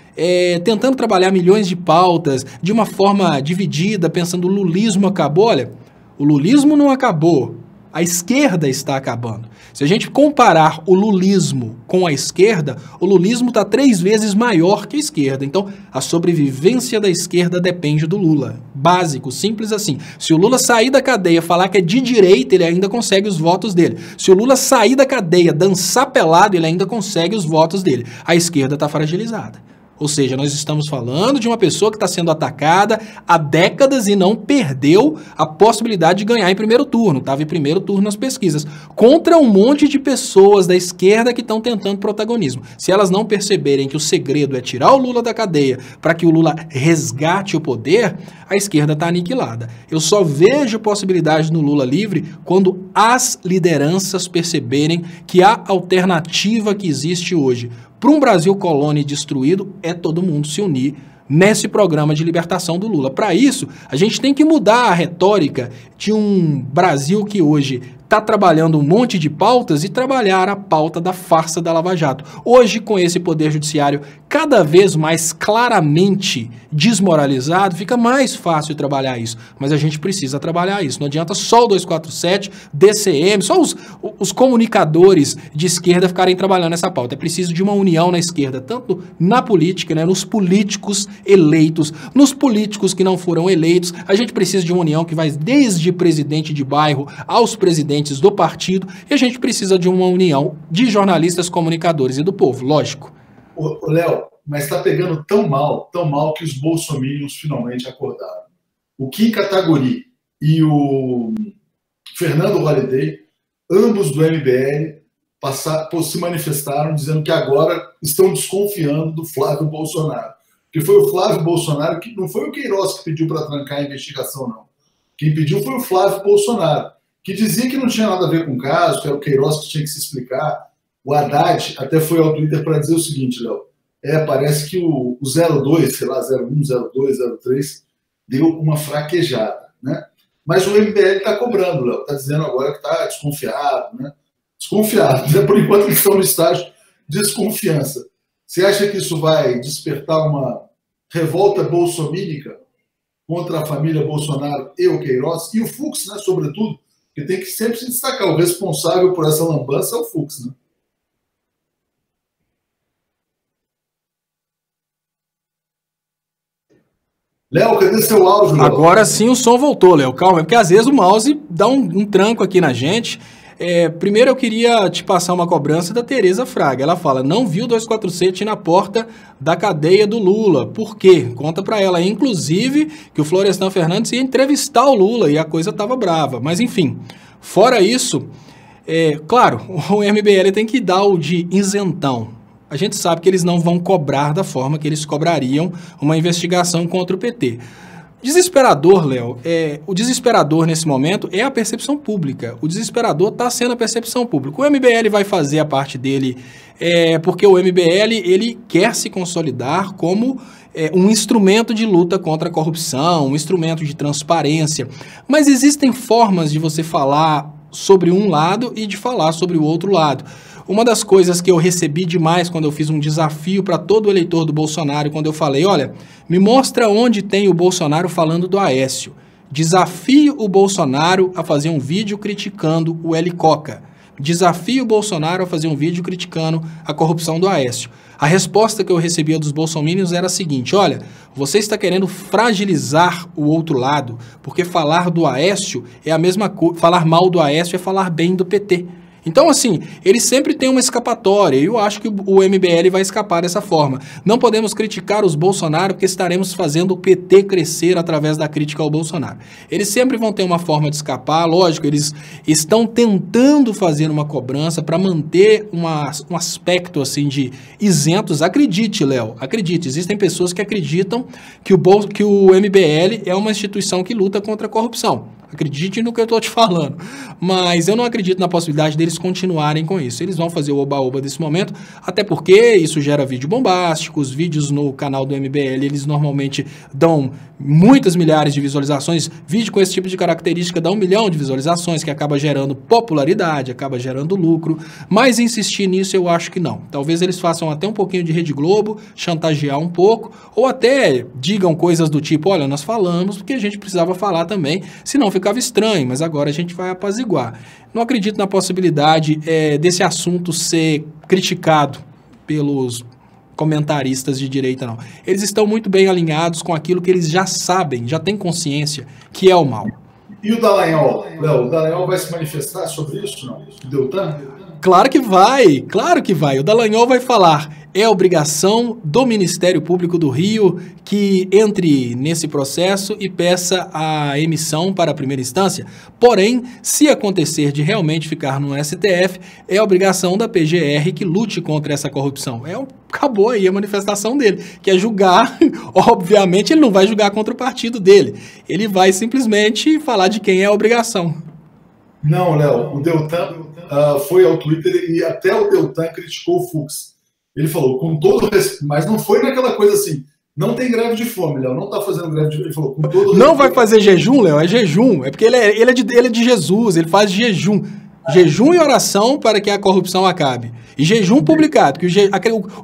tentando trabalhar milhões de pautas de uma forma dividida, pensando o lulismo acabou, olha, o lulismo não acabou, a esquerda está acabando. Se a gente comparar o lulismo com a esquerda, o lulismo está 3 vezes maior que a esquerda. Então, a sobrevivência da esquerda depende do Lula. Básico, simples assim. Se o Lula sair da cadeia, falar que é de direita, ele ainda consegue os votos dele. Se o Lula sair da cadeia, dançar pelado, ele ainda consegue os votos dele. A esquerda está fragilizada. Ou seja, nós estamos falando de uma pessoa que está sendo atacada há décadas e não perdeu a possibilidade de ganhar em primeiro turno. Estava em primeiro turno nas pesquisas. Contra um monte de pessoas da esquerda que estão tentando protagonismo. Se elas não perceberem que o segredo é tirar o Lula da cadeia para que o Lula resgate o poder, a esquerda está aniquilada. Eu só vejo possibilidade no Lula livre quando as lideranças perceberem que a alternativa que existe hoje para um Brasil colônia destruído é todo mundo se unir nesse programa de libertação do Lula. Para isso, a gente tem que mudar a retórica de um Brasil que hoje está trabalhando um monte de pautas e trabalhar a pauta da farsa da Lava Jato. Hoje, com esse poder judiciário cada vez mais claramente desmoralizado, fica mais fácil trabalhar isso. Mas a gente precisa trabalhar isso. Não adianta só o 247, DCM, só os comunicadores de esquerda ficarem trabalhando essa pauta. É preciso de uma união na esquerda, tanto na política, né, nos políticos eleitos, nos políticos que não foram eleitos. A gente precisa de uma união que vai desde presidente de bairro aos presidentes do partido, e a gente precisa de uma união de jornalistas, comunicadores e do povo, lógico. Léo, mas está pegando tão mal que os bolsominions finalmente acordaram. O Kim Kataguiri e o Fernando Holliday, ambos do MBL, se manifestaram dizendo que agora estão desconfiando do Flávio Bolsonaro. Que foi o Flávio Bolsonaro, que não foi o Queiroz que pediu para trancar a investigação, não. Quem pediu foi o Flávio Bolsonaro, que dizia que não tinha nada a ver com o caso, que era o Queiroz que tinha que se explicar. O Haddad até foi ao Twitter para dizer o seguinte, Léo, parece que o 02, sei lá, 01, 02, 03, deu uma fraquejada, né? Mas o MBL está cobrando, Léo, está dizendo agora que está desconfiado, né? Desconfiado, né? Por enquanto eles estão no estágio de desconfiança. Você acha que isso vai despertar uma revolta bolsomínica contra a família Bolsonaro e o Queiroz, e o Fux, né, sobretudo, que tem que sempre se destacar. O responsável por essa lambança é o Fux, né? Léo, cadê seu áudio, Léo? Agora sim o som voltou, Léo. Calma, porque às vezes o mouse dá um tranco aqui na gente. Primeiro eu queria te passar uma cobrança da Tereza Fraga. Ela fala, não viu 247 na porta da cadeia do Lula. Por quê? Conta pra ela. Inclusive, que o Florestan Fernandes ia entrevistar o Lula e a coisa tava brava. Mas enfim, fora isso, claro, o MBL tem que dar o de isentão. A gente sabe que eles não vão cobrar da forma que eles cobrariam uma investigação contra o PT. Desesperador, Léo, o desesperador nesse momento é a percepção pública. O desesperador está sendo a percepção pública. O MBL vai fazer a parte dele porque o MBL ele quer se consolidar como um instrumento de luta contra a corrupção, um instrumento de transparência. Mas existem formas de você falar sobre um lado e de falar sobre o outro lado. Uma das coisas que eu recebi demais quando eu fiz um desafio para todo eleitor do Bolsonaro, quando eu falei, olha, me mostra onde tem o Bolsonaro falando do Aécio. Desafio o Bolsonaro a fazer um vídeo criticando o Helicoca. Desafio o Bolsonaro a fazer um vídeo criticando a corrupção do Aécio. A resposta que eu recebia dos bolsominions era a seguinte, olha, você está querendo fragilizar o outro lado, porque falar do Aécio é a mesma coisa, falar mal do Aécio é falar bem do PT. Então, assim, eles sempre têm uma escapatória e eu acho que o MBL vai escapar dessa forma. Não podemos criticar os Bolsonaro porque estaremos fazendo o PT crescer através da crítica ao Bolsonaro. Eles sempre vão ter uma forma de escapar, lógico, eles estão tentando fazer uma cobrança para manter um aspecto, assim, de isentos. Acredite, Léo, acredite, existem pessoas que acreditam que o MBL é uma instituição que luta contra a corrupção. Acredite no que eu estou te falando. Mas eu não acredito na possibilidade deles continuarem com isso. Eles vão fazer o oba-oba desse momento, até porque isso gera vídeo bombástico. Os vídeos no canal do MBL, eles normalmente dão muitas milhares de visualizações. Vídeo com esse tipo de característica dá 1 milhão de visualizações, que acaba gerando popularidade, acaba gerando lucro. Mas insistir nisso eu acho que não. Talvez eles façam até um pouquinho de Rede Globo, chantagear um pouco, ou até digam coisas do tipo, olha, nós falamos porque a gente precisava falar também, senão ficava estranho, mas agora a gente vai apaziguar. Não acredito na possibilidade desse assunto ser criticado pelos comentaristas de direita, não. Eles estão muito bem alinhados com aquilo que eles já sabem, já têm consciência, que é o mal. E o Dallagnol? Léo, o Dallagnol vai se manifestar sobre isso, não? Deltan? Claro que vai, claro que vai. O Dallagnol vai falar, é obrigação do Ministério Público do Rio que entre nesse processo e peça a emissão para a primeira instância. Porém, se acontecer de realmente ficar no STF, é obrigação da PGR que lute contra essa corrupção. Acabou aí a manifestação dele, que é julgar, obviamente ele não vai julgar contra o partido dele, ele vai simplesmente falar de quem é a obrigação. Não, Léo, o Deltan foi ao Twitter e até o Deltan criticou o Fux. Ele falou, com todo respeito, mas não foi naquela coisa assim, não tem greve de fome, Léo, não está fazendo greve de fome. Ele falou, com todo respeito. Não vai fazer jejum, Léo, é jejum. É porque ele é de Jesus, ele faz jejum. Jejum e oração para que a corrupção acabe. E jejum publicado, que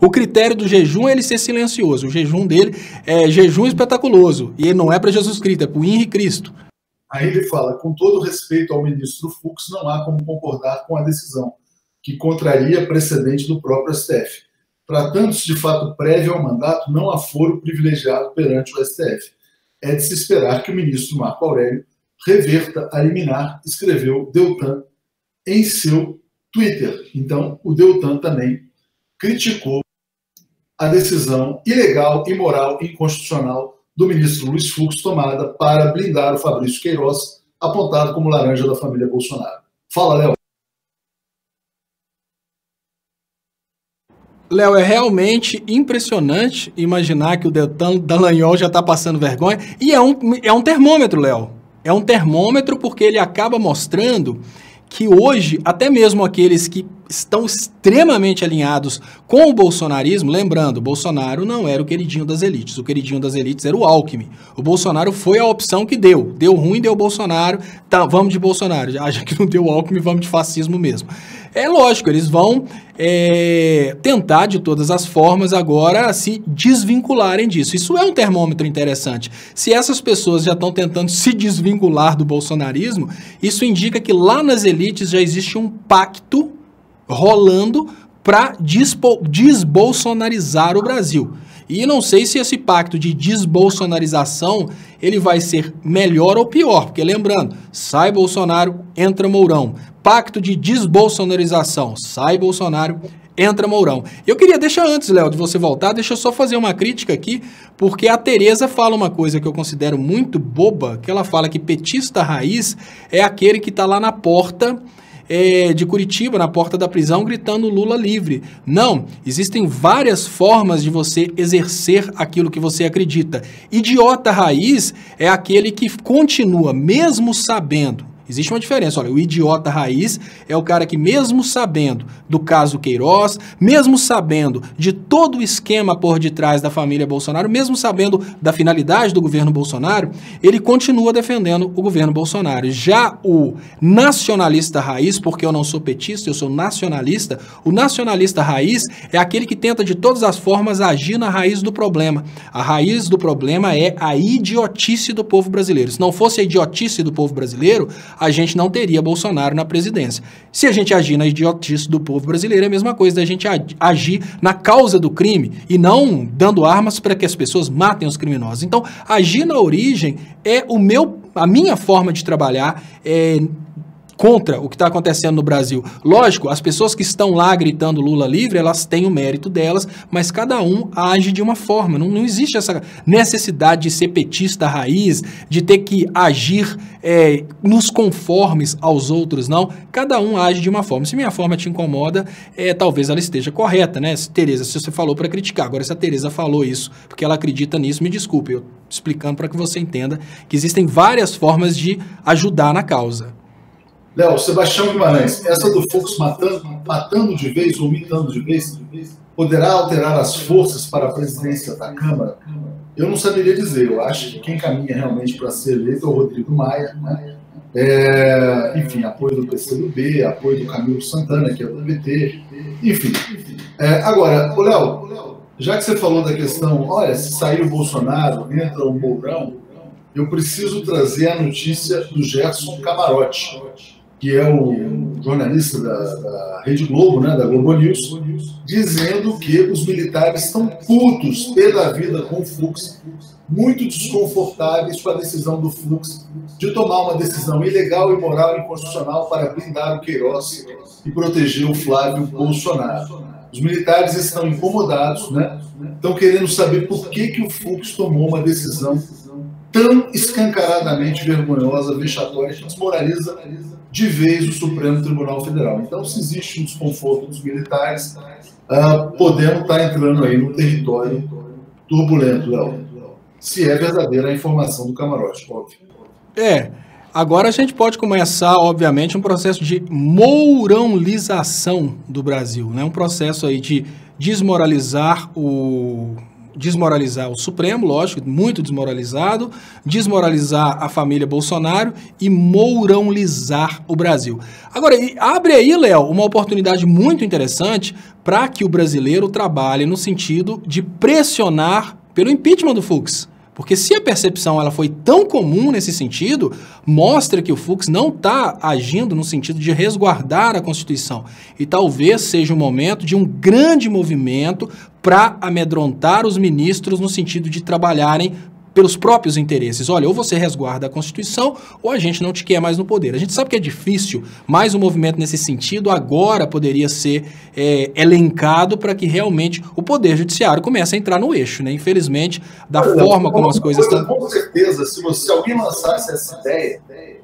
o critério do jejum é ele ser silencioso. O jejum dele é jejum espetaculoso. E não é para Jesus Cristo, é para o Henrique Cristo. Aí ele fala, com todo respeito ao ministro Fux, não há como concordar com a decisão, que contraria precedente do próprio STF. Tratando-se de fato prévio ao mandato, não há foro privilegiado perante o STF. É de se esperar que o ministro Marco Aurélio reverta a liminar, escreveu Deltan em seu Twitter. Então, o Deltan também criticou a decisão ilegal, imoral e inconstitucional do ministro Luiz Fux tomada para blindar o Fabrício Queiroz, apontado como laranja da família Bolsonaro. Fala, Léo. Léo, é realmente impressionante imaginar que o Deltan Dallagnol já está passando vergonha. E é um termômetro, Léo. É um termômetro porque ele acaba mostrando que hoje, até mesmo aqueles que estão extremamente alinhados com o bolsonarismo, lembrando, Bolsonaro não era o queridinho das elites, o queridinho das elites era o Alckmin. O Bolsonaro foi a opção que deu ruim, deu Bolsonaro, tá, vamos de Bolsonaro, já que não deu Alckmin, vamos de fascismo mesmo. É lógico, eles vão tentar de todas as formas agora se desvincularem disso. Isso é um termômetro interessante. Se essas pessoas já estão tentando se desvincular do bolsonarismo, isso indica que lá nas elites já existe um pacto rolando para desbolsonarizar o Brasil. E não sei se esse pacto de desbolsonarização ele vai ser melhor ou pior, porque lembrando, sai Bolsonaro, entra Mourão. Pacto de desbolsonarização. Sai Bolsonaro, entra Mourão. Eu queria, deixa antes, Léo, de você voltar, deixa eu só fazer uma crítica aqui, porque a Tereza fala uma coisa que eu considero muito boba, que ela fala que petista raiz é aquele que está lá na porta de Curitiba, na porta da prisão, gritando Lula livre. Não, existem várias formas de você exercer aquilo que você acredita. Idiota raiz é aquele que continua, mesmo sabendo. Existe uma diferença, olha, o idiota raiz é o cara que mesmo sabendo do caso Queiroz, mesmo sabendo de todo o esquema por detrás da família Bolsonaro, mesmo sabendo da finalidade do governo Bolsonaro, ele continua defendendo o governo Bolsonaro. Já o nacionalista raiz, porque eu não sou petista, eu sou nacionalista, o nacionalista raiz é aquele que tenta de todas as formas agir na raiz do problema. A raiz do problema é a idiotice do povo brasileiro. Se não fosse a idiotice do povo brasileiro, a gente não teria Bolsonaro na presidência. Se a gente agir na idiotice do povo brasileiro, é a mesma coisa da gente agir na causa do crime e não dando armas para que as pessoas matem os criminosos. Então, agir na origem é a minha forma de trabalhar contra o que está acontecendo no Brasil. Lógico, as pessoas que estão lá gritando Lula livre, elas têm o mérito delas, mas cada um age de uma forma. Não existe essa necessidade de ser petista raiz, de ter que agir nos conformes aos outros, não. Cada um age de uma forma. Se minha forma te incomoda, talvez ela esteja correta, né? Tereza, se você falou para criticar. Agora, se a Tereza falou isso porque ela acredita nisso, me desculpe, eu explicando para que você entenda que existem várias formas de ajudar na causa. Léo, Sebastião Guimarães, essa do Fux matando de vez ou mitando de vez, poderá alterar as forças para a presidência da Câmara? Eu não saberia dizer. Eu acho que quem caminha realmente para ser eleito é o Rodrigo Maia, né? Enfim, apoio do PCdoB, apoio do Camilo Santana, que é do PT, enfim. Agora, Léo, já que você falou da questão, olha, se sair o Bolsonaro, entra o Mourão, eu preciso trazer a notícia do Gerson Camarote, que é o jornalista da Rede Globo, né, da Globo News, dizendo que os militares estão putos pé da vida com o Fux, muito desconfortáveis com a decisão do Fux de tomar uma decisão ilegal, imoral e inconstitucional para blindar o Queiroz e proteger o Flávio Bolsonaro. Os militares estão incomodados, né? Estão querendo saber por que o Fux tomou uma decisão tão escancaradamente vergonhosa, vexatória, que desmoraliza de vez o Supremo Tribunal Federal. Então, se existe um desconforto dos militares, podemos estar entrando aí no território turbulento, Léo. Se é verdadeira a informação do Camarote, óbvio. Agora a gente pode começar, obviamente, um processo de mourãolização do Brasil, né? Um processo aí de desmoralizar o Supremo, lógico, muito desmoralizado, desmoralizar a família Bolsonaro e mourãolizar o Brasil. Agora, abre aí, Léo, uma oportunidade muito interessante para que o brasileiro trabalhe no sentido de pressionar pelo impeachment do Fux. Porque se a percepção ela foi tão comum nesse sentido, mostra que o Fux não está agindo no sentido de resguardar a Constituição. E talvez seja o momento de um grande movimento para amedrontar os ministros no sentido de trabalharem pelos próprios interesses. Olha, ou você resguarda a Constituição ou a gente não te quer mais no poder. A gente sabe que é difícil, mas um movimento nesse sentido agora poderia ser elencado para que realmente o Poder Judiciário comece a entrar no eixo, né? Infelizmente, da forma como as coisas estão... Com certeza, se alguém lançasse essa ideia,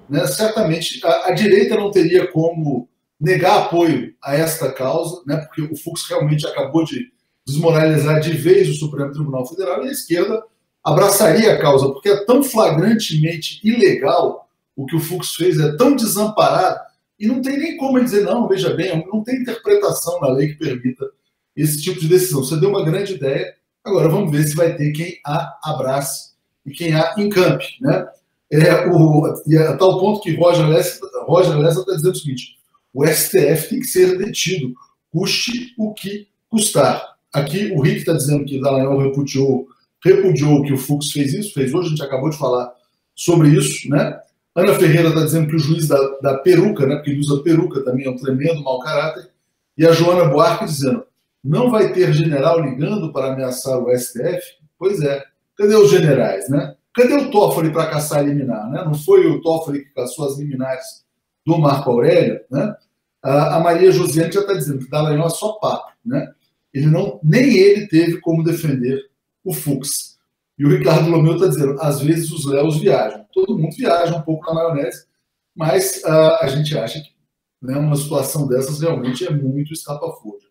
né, certamente a direita não teria como negar apoio a esta causa, né, porque o Fux realmente acabou de desmoralizar de vez o Supremo Tribunal Federal, e a esquerda abraçaria a causa, porque é tão flagrantemente ilegal o que o Fux fez, é tão desamparado, e não tem nem como dizer, não, veja bem, não tem interpretação na lei que permita esse tipo de decisão. Você deu uma grande ideia, agora vamos ver se vai ter quem a abrace e quem a encampe, né? A tal ponto que Roger Lessa está dizendo o seguinte: o STF tem que ser detido, custe o que custar. Aqui o Rick está dizendo que Dallagnol repudiou que o Fux fez isso, fez hoje, a gente acabou de falar sobre isso, né? Ana Ferreira está dizendo que o juiz da peruca, né, porque ele usa peruca também, é um tremendo mau caráter, e a Joana Buarque dizendo, não vai ter general ligando para ameaçar o STF? Pois é, cadê os generais, né? Cadê o Toffoli para caçar e eliminar, né? Não foi o Toffoli que caçou as liminares do Marco Aurélio, né? A Maria Josiane já está dizendo que Dallagnol é só papo, né? Nem ele teve como defender o Fux. E o Ricardo Lomeu está dizendo, às vezes os Léos viajam. Todo mundo viaja um pouco na maionese, mas a gente acha que, né, uma situação dessas realmente é muito estapafúrdia.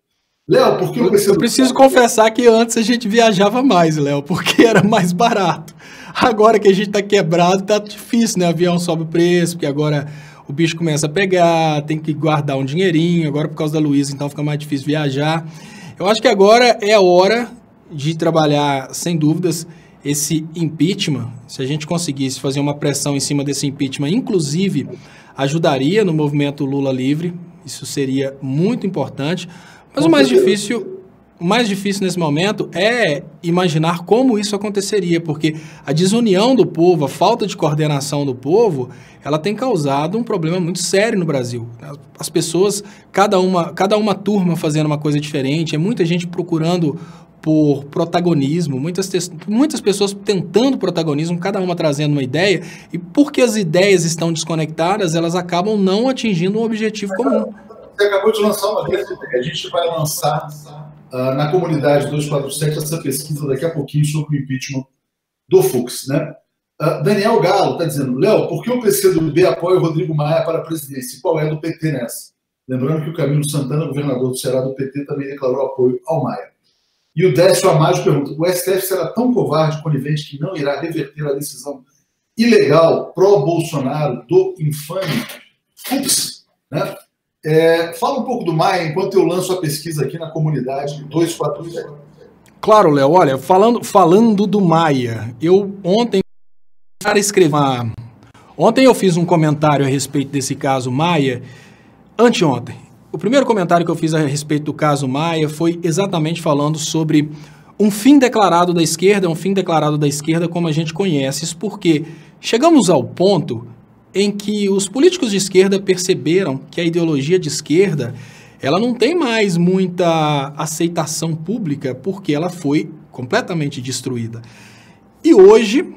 Léo, por que eu preciso confessar que antes a gente viajava mais, Léo, porque era mais barato. Agora que a gente está quebrado, tá difícil, né? O avião sobe o preço, porque agora o bicho começa a pegar, tem que guardar um dinheirinho, agora por causa da Luísa, então fica mais difícil viajar. Eu acho que agora é a hora de trabalhar, sem dúvidas, esse impeachment. Se a gente conseguisse fazer uma pressão em cima desse impeachment, inclusive, ajudaria no movimento Lula livre, isso seria muito importante. Mas o mais difícil nesse momento é imaginar como isso aconteceria, porque a desunião do povo, a falta de coordenação do povo, ela tem causado um problema muito sério no Brasil. As pessoas, cada uma turma fazendo uma coisa diferente, é muita gente procurando por protagonismo, muitas pessoas tentando protagonismo, cada uma trazendo uma ideia, e porque as ideias estão desconectadas, elas acabam não atingindo um objetivo comum. Você acabou de lançar uma vez, a gente vai lançar na comunidade 247 essa pesquisa daqui a pouquinho sobre o impeachment do Fux, né? Daniel Galo está dizendo, Léo, por que o PCdoB apoia o Rodrigo Maia para a presidência? E qual é do PT nessa? Lembrando que o Camilo Santana, governador do Ceará do PT, também declarou apoio ao Maia. E o Décio Amado pergunta, o STF será tão covarde, conivente, que não irá reverter a decisão ilegal pró-Bolsonaro do infame Fux, né? Fala um pouco do Maia, enquanto eu lanço a pesquisa aqui na comunidade 247. Claro, Léo. Olha, falando do Maia, ontem eu fiz um comentário a respeito desse caso Maia, anteontem. O primeiro comentário que eu fiz a respeito do caso Maia foi exatamente falando sobre um fim declarado da esquerda, como a gente conhece. Isso porque chegamos ao ponto em que os políticos de esquerda perceberam que a ideologia de esquerda ela não tem mais muita aceitação pública porque ela foi completamente destruída. E hoje,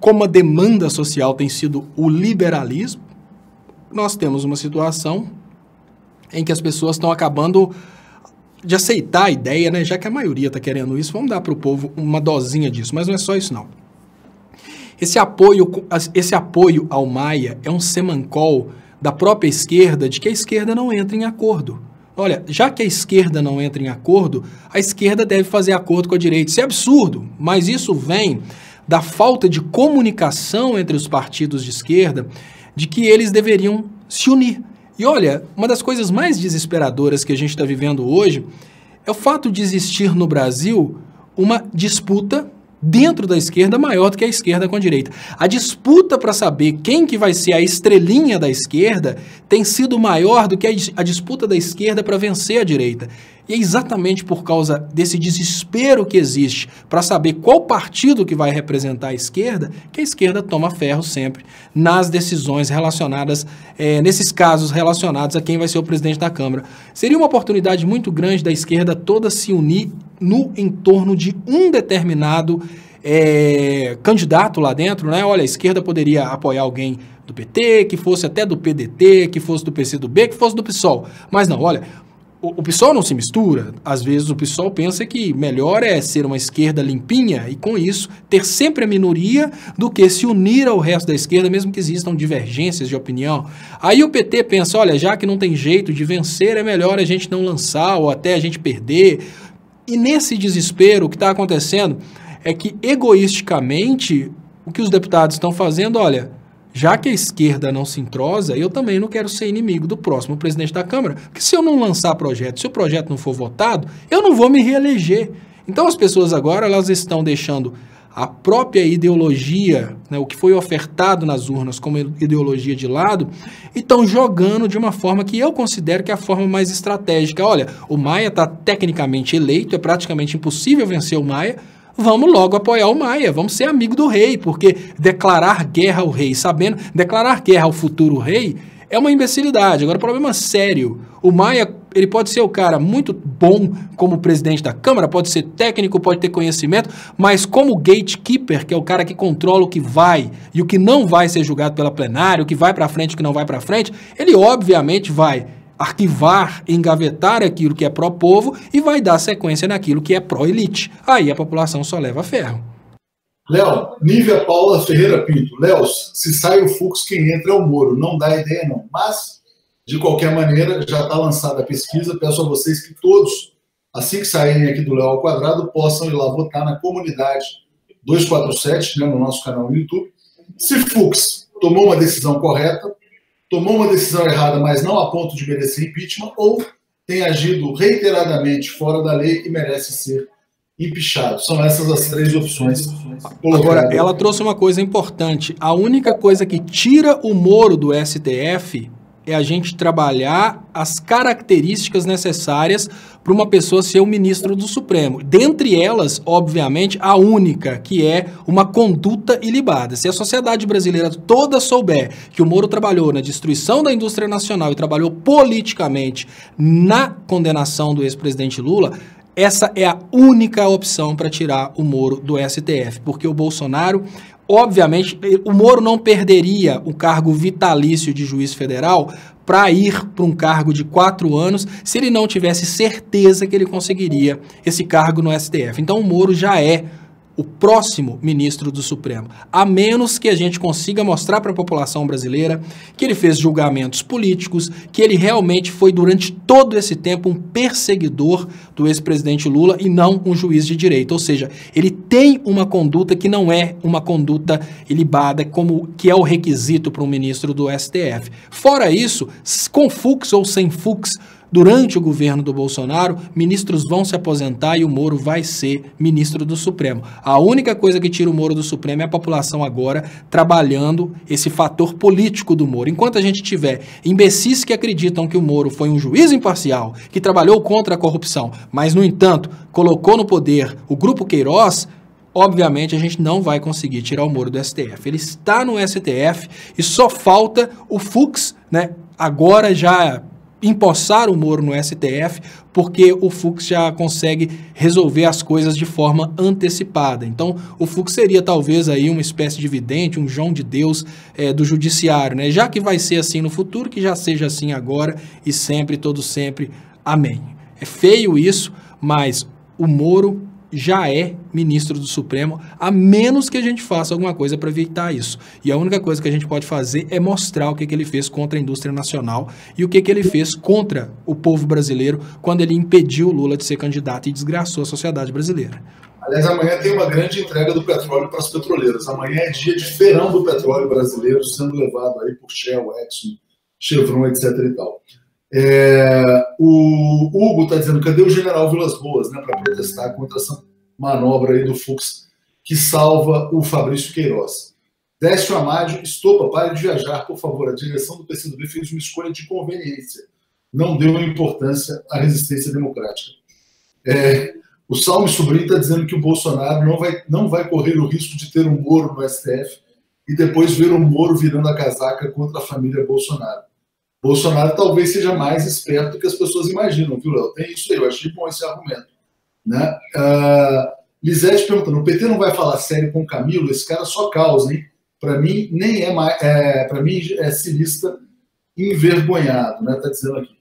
como a demanda social tem sido o liberalismo, nós temos uma situação em que as pessoas estão acabando de aceitar a ideia, né? Já que a maioria está querendo isso, vamos dar para o povo uma dosinha disso, mas não é só isso não. Esse apoio ao Maia é um semancol da própria esquerda de que a esquerda não entra em acordo. Olha, já que a esquerda não entra em acordo, a esquerda deve fazer acordo com a direita. Isso é absurdo, mas isso vem da falta de comunicação entre os partidos de esquerda, de que eles deveriam se unir. E olha, uma das coisas mais desesperadoras que a gente está vivendo hoje é o fato de existir no Brasil uma disputa dentro da esquerda maior do que a esquerda com a direita. A disputa para saber quem que vai ser a estrelinha da esquerda tem sido maior do que a disputa da esquerda para vencer a direita. E é exatamente por causa desse desespero que existe para saber qual partido que vai representar a esquerda, que a esquerda toma ferro sempre nas decisões relacionadas, nesses casos relacionados a quem vai ser o presidente da Câmara. Seria uma oportunidade muito grande da esquerda toda se unir no entorno de um determinado candidato lá dentro, né? Olha, a esquerda poderia apoiar alguém do PT, que fosse até do PDT, que fosse do PCdoB, que fosse do PSOL. Mas não, olha, o PSOL não se mistura. Às vezes o PSOL pensa que melhor é ser uma esquerda limpinha e, com isso, ter sempre a minoria do que se unir ao resto da esquerda, mesmo que existam divergências de opinião. Aí o PT pensa, olha, já que não tem jeito de vencer, é melhor a gente não lançar ou até a gente perder. E nesse desespero, o que está acontecendo é que, egoisticamente, o que os deputados estão fazendo, olha, já que a esquerda não se entrosa, eu também não quero ser inimigo do próximo presidente da Câmara, porque se eu não lançar projeto, se o projeto não for votado, eu não vou me reeleger. Então as pessoas agora, elas estão deixando a própria ideologia, né, o que foi ofertado nas urnas como ideologia de lado, e estão jogando de uma forma que eu considero que é a forma mais estratégica. Olha, o Maia está tecnicamente eleito, é praticamente impossível vencer o Maia, vamos logo apoiar o Maia, vamos ser amigo do rei, porque declarar guerra ao rei, declarar guerra ao futuro rei, é uma imbecilidade. Agora, problema sério. O Maia, ele pode ser o cara muito bom como presidente da Câmara, pode ser técnico, pode ter conhecimento, mas como gatekeeper, que é o cara que controla o que vai e o que não vai ser julgado pela plenária, o que vai para frente e o que não vai para frente, ele obviamente vai arquivar, engavetar aquilo que é pró-povo e vai dar sequência naquilo que é pró-elite. Aí a população só leva ferro. Léo, Nívia Paula Ferreira Pinto. Léo, se sai o Fux, quem entra é o Moro. Não dá ideia, não. Mas, de qualquer maneira, já está lançada a pesquisa. Peço a vocês que todos, assim que saírem aqui do Léo ao Quadrado, possam ir lá votar na comunidade 247, né, no nosso canal no YouTube. Se Fux tomou uma decisão correta, tomou uma decisão errada, mas não a ponto de merecer impeachment, ou tem agido reiteradamente fora da lei e merece ser empichado. São essas as três opções. Agora, ela trouxe uma coisa importante. A única coisa que tira o Moro do STF é a gente trabalhar as características necessárias para uma pessoa ser o ministro do Supremo. Dentre elas, obviamente, a única, que é uma conduta ilibada. Se a sociedade brasileira toda souber que o Moro trabalhou na destruição da indústria nacional e trabalhou politicamente na condenação do ex-presidente Lula, essa é a única opção para tirar o Moro do STF, porque o Bolsonaro, obviamente, o Moro não perderia o cargo vitalício de juiz federal para ir para um cargo de 4 anos se ele não tivesse certeza que ele conseguiria esse cargo no STF. Então o Moro já é o próximo ministro do Supremo, a menos que a gente consiga mostrar para a população brasileira que ele fez julgamentos políticos, que ele realmente foi durante todo esse tempo um perseguidor do ex-presidente Lula e não um juiz de direito. Ou seja, ele tem uma conduta que não é uma conduta ilibada, como que é o requisito para um ministro do STF. Fora isso, com Fux ou sem Fux, durante o governo do Bolsonaro, ministros vão se aposentar e o Moro vai ser ministro do Supremo. A única coisa que tira o Moro do Supremo é a população agora trabalhando esse fator político do Moro. Enquanto a gente tiver imbecis que acreditam que o Moro foi um juiz imparcial, que trabalhou contra a corrupção, mas, no entanto, colocou no poder o Grupo Queiroz, obviamente a gente não vai conseguir tirar o Moro do STF. Ele está no STF e só falta o Fux, né, agora já empossar o Moro no STF, porque o Fux já consegue resolver as coisas de forma antecipada. Então, o Fux seria talvez aí uma espécie de vidente, um João de Deus do judiciário, né? Já que vai ser assim no futuro, que já seja assim agora e sempre, todo sempre. Amém. É feio isso, mas o Moro já é ministro do Supremo, a menos que a gente faça alguma coisa para evitar isso. E a única coisa que a gente pode fazer é mostrar o que ele fez contra a indústria nacional e o que ele fez contra o povo brasileiro quando ele impediu o Lula de ser candidato e desgraçou a sociedade brasileira. Aliás, amanhã tem uma grande entrega do petróleo para as petroleiras. Amanhã é dia de feirão do petróleo brasileiro sendo levado aí por Shell, Exxon, Chevron, etc. e tal. O Hugo está dizendo, cadê o general Vilas Boas, né, para protestar contra essa manobra aí do Fux que salva o Fabrício Queiroz. Décio Amádio, estopa, pare de viajar, por favor. A direção do PCdoB fez uma escolha de conveniência. Não deu importância à resistência democrática. O Salme Sobrinho está dizendo que o Bolsonaro não vai correr o risco de ter um Moro no STF e depois ver o Moro virando a casaca contra a família Bolsonaro. Bolsonaro talvez seja mais esperto do que as pessoas imaginam, viu, Léo? Tem isso aí, eu achei bom esse argumento. Né? Lisete perguntando, o PT não vai falar sério com o Camilo? Esse cara só causa, hein? Para mim, nem é mais. Para mim, é cirista envergonhado, né? Tá dizendo aqui.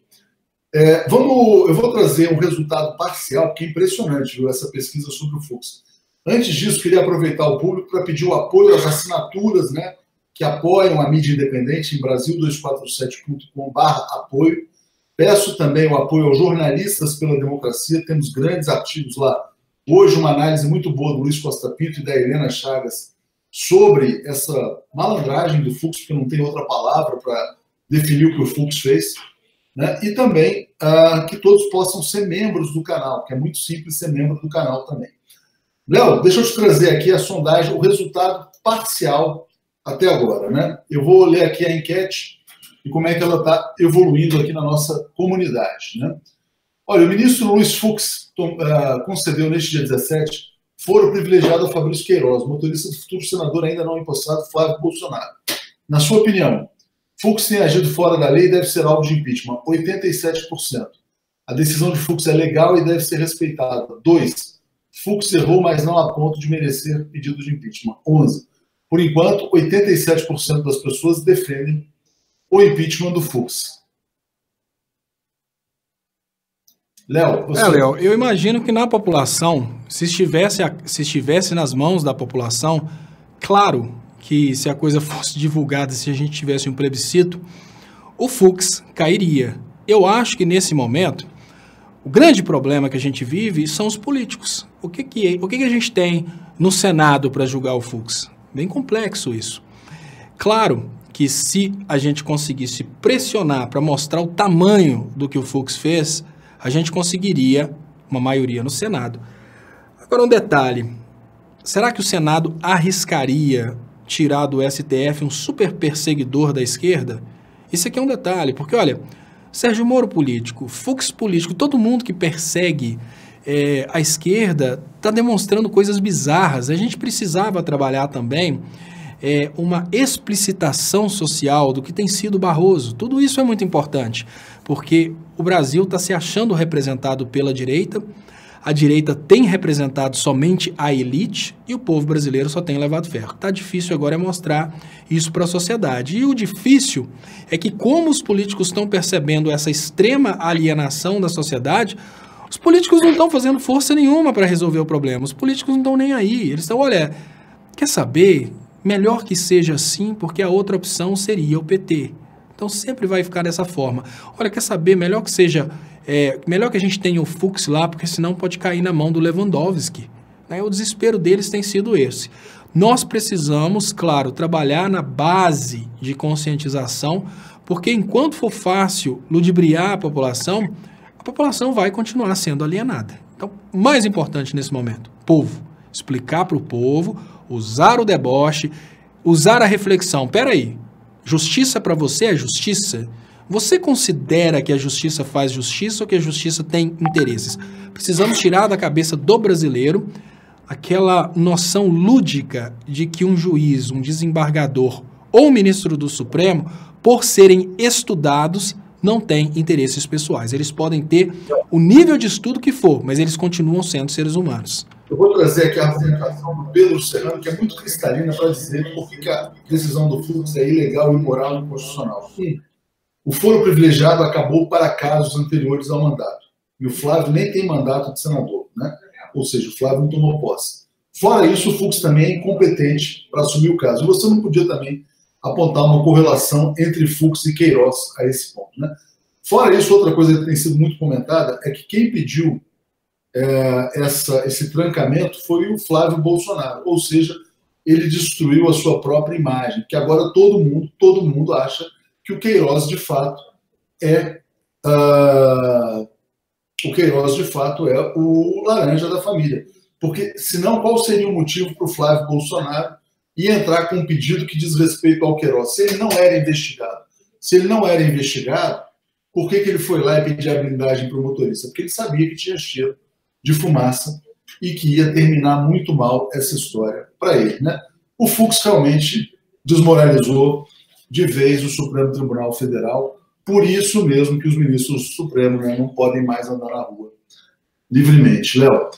Eu vou trazer um resultado parcial, que é impressionante, viu, essa pesquisa sobre o Fux. Antes disso, queria aproveitar o público para pedir o apoio às assinaturas, né, que apoiam a mídia independente em Brasil247.com/apoio. Peço também o apoio aos jornalistas pela democracia, temos grandes artigos lá. Hoje, uma análise muito boa do Luiz Costa Pinto e da Helena Chagas sobre essa malandragem do Fux, porque não tem outra palavra para definir o que o Fux fez. Né? E também que todos possam ser membros do canal, que é muito simples ser membro do canal também. Léo, deixa eu te trazer aqui a sondagem, o resultado parcial até agora. Né? Eu vou ler aqui a enquete e como é que ela está evoluindo aqui na nossa comunidade. Né? Olha, o ministro Luiz Fux concedeu neste dia 17 foro privilegiado a Fabrício Queiroz, motorista do futuro senador ainda não empossado, Flávio Bolsonaro. Na sua opinião, Fux tem agido fora da lei e deve ser alvo de impeachment, 87%. A decisão de Fux é legal e deve ser respeitada, 2%. Fux errou, mas não a ponto de merecer pedido de impeachment, 11%. Por enquanto, 87% das pessoas defendem o impeachment do Fux. Léo, você... Léo, eu imagino que na população, se estivesse nas mãos da população, claro que se a coisa fosse divulgada, se a gente tivesse um plebiscito, o Fux cairia. Eu acho que nesse momento, o grande problema que a gente vive são os políticos. O que a gente tem no Senado para julgar o Fux? Bem complexo isso. Claro que se a gente conseguisse pressionar para mostrar o tamanho do que o Fux fez, a gente conseguiria uma maioria no Senado. Agora um detalhe, será que o Senado arriscaria tirar do STF um super perseguidor da esquerda? Isso aqui é um detalhe, porque olha, Sérgio Moro político, Fux político, todo mundo que persegue a esquerda está demonstrando coisas bizarras. A gente precisava trabalhar também uma explicitação social do que tem sido Barroso. Tudo isso é muito importante, porque o Brasil está se achando representado pela direita, a direita tem representado somente a elite e o povo brasileiro só tem levado ferro. Está difícil agora é mostrar isso para a sociedade. E o difícil é que, como os políticos estão percebendo essa extrema alienação da sociedade, os políticos não estão fazendo força nenhuma para resolver o problema. Os políticos não estão nem aí. Eles estão, olha, quer saber? Melhor que seja assim, porque a outra opção seria o PT. Então sempre vai ficar dessa forma. Olha, quer saber? Melhor que seja... melhor que a gente tenha o Fux lá, porque senão pode cair na mão do Lewandowski. Né? O desespero deles tem sido esse. Nós precisamos, claro, trabalhar na base de conscientização, porque enquanto for fácil ludibriar a população vai continuar sendo alienada. Então, o mais importante nesse momento, povo, explicar para o povo, usar o deboche, usar a reflexão. Peraí, justiça para você é justiça? Você considera que a justiça faz justiça ou que a justiça tem interesses? Precisamos tirar da cabeça do brasileiro aquela noção lúdica de que um juiz, um desembargador ou um ministro do Supremo, por serem estudados, não têm interesses pessoais. Eles podem ter o nível de estudo que for, mas eles continuam sendo seres humanos. Eu vou trazer aqui a argumentação do Pedro Serrano, que é muito cristalina para dizer por que a decisão do Fux é ilegal, imoral e inconstitucional. O foro privilegiado acabou para casos anteriores ao mandato. E o Flávio nem tem mandato de senador, né? Ou seja, o Flávio não tomou posse. Fora isso, o Fux também é incompetente para assumir o caso. Você não podia também apontar uma correlação entre Fux e Queiroz a esse ponto, né? Fora isso, outra coisa que tem sido muito comentada é que quem pediu esse trancamento foi o Flávio Bolsonaro, ou seja, ele destruiu a sua própria imagem, que agora todo mundo acha que o Queiroz de fato é o laranja da família. Porque, senão, qual seria o motivo para o Flávio Bolsonaro ir entrar com um pedido que diz respeito ao Queiroz? Se ele não era investigado, por que ele foi lá e pediu a blindagem para o motorista? Porque ele sabia que tinha cheiro de fumaça e que ia terminar muito mal essa história para ele, né? O Fux realmente desmoralizou de vez o Supremo Tribunal Federal, por isso mesmo que os ministros do Supremo, né, não podem mais andar na rua livremente. Léo,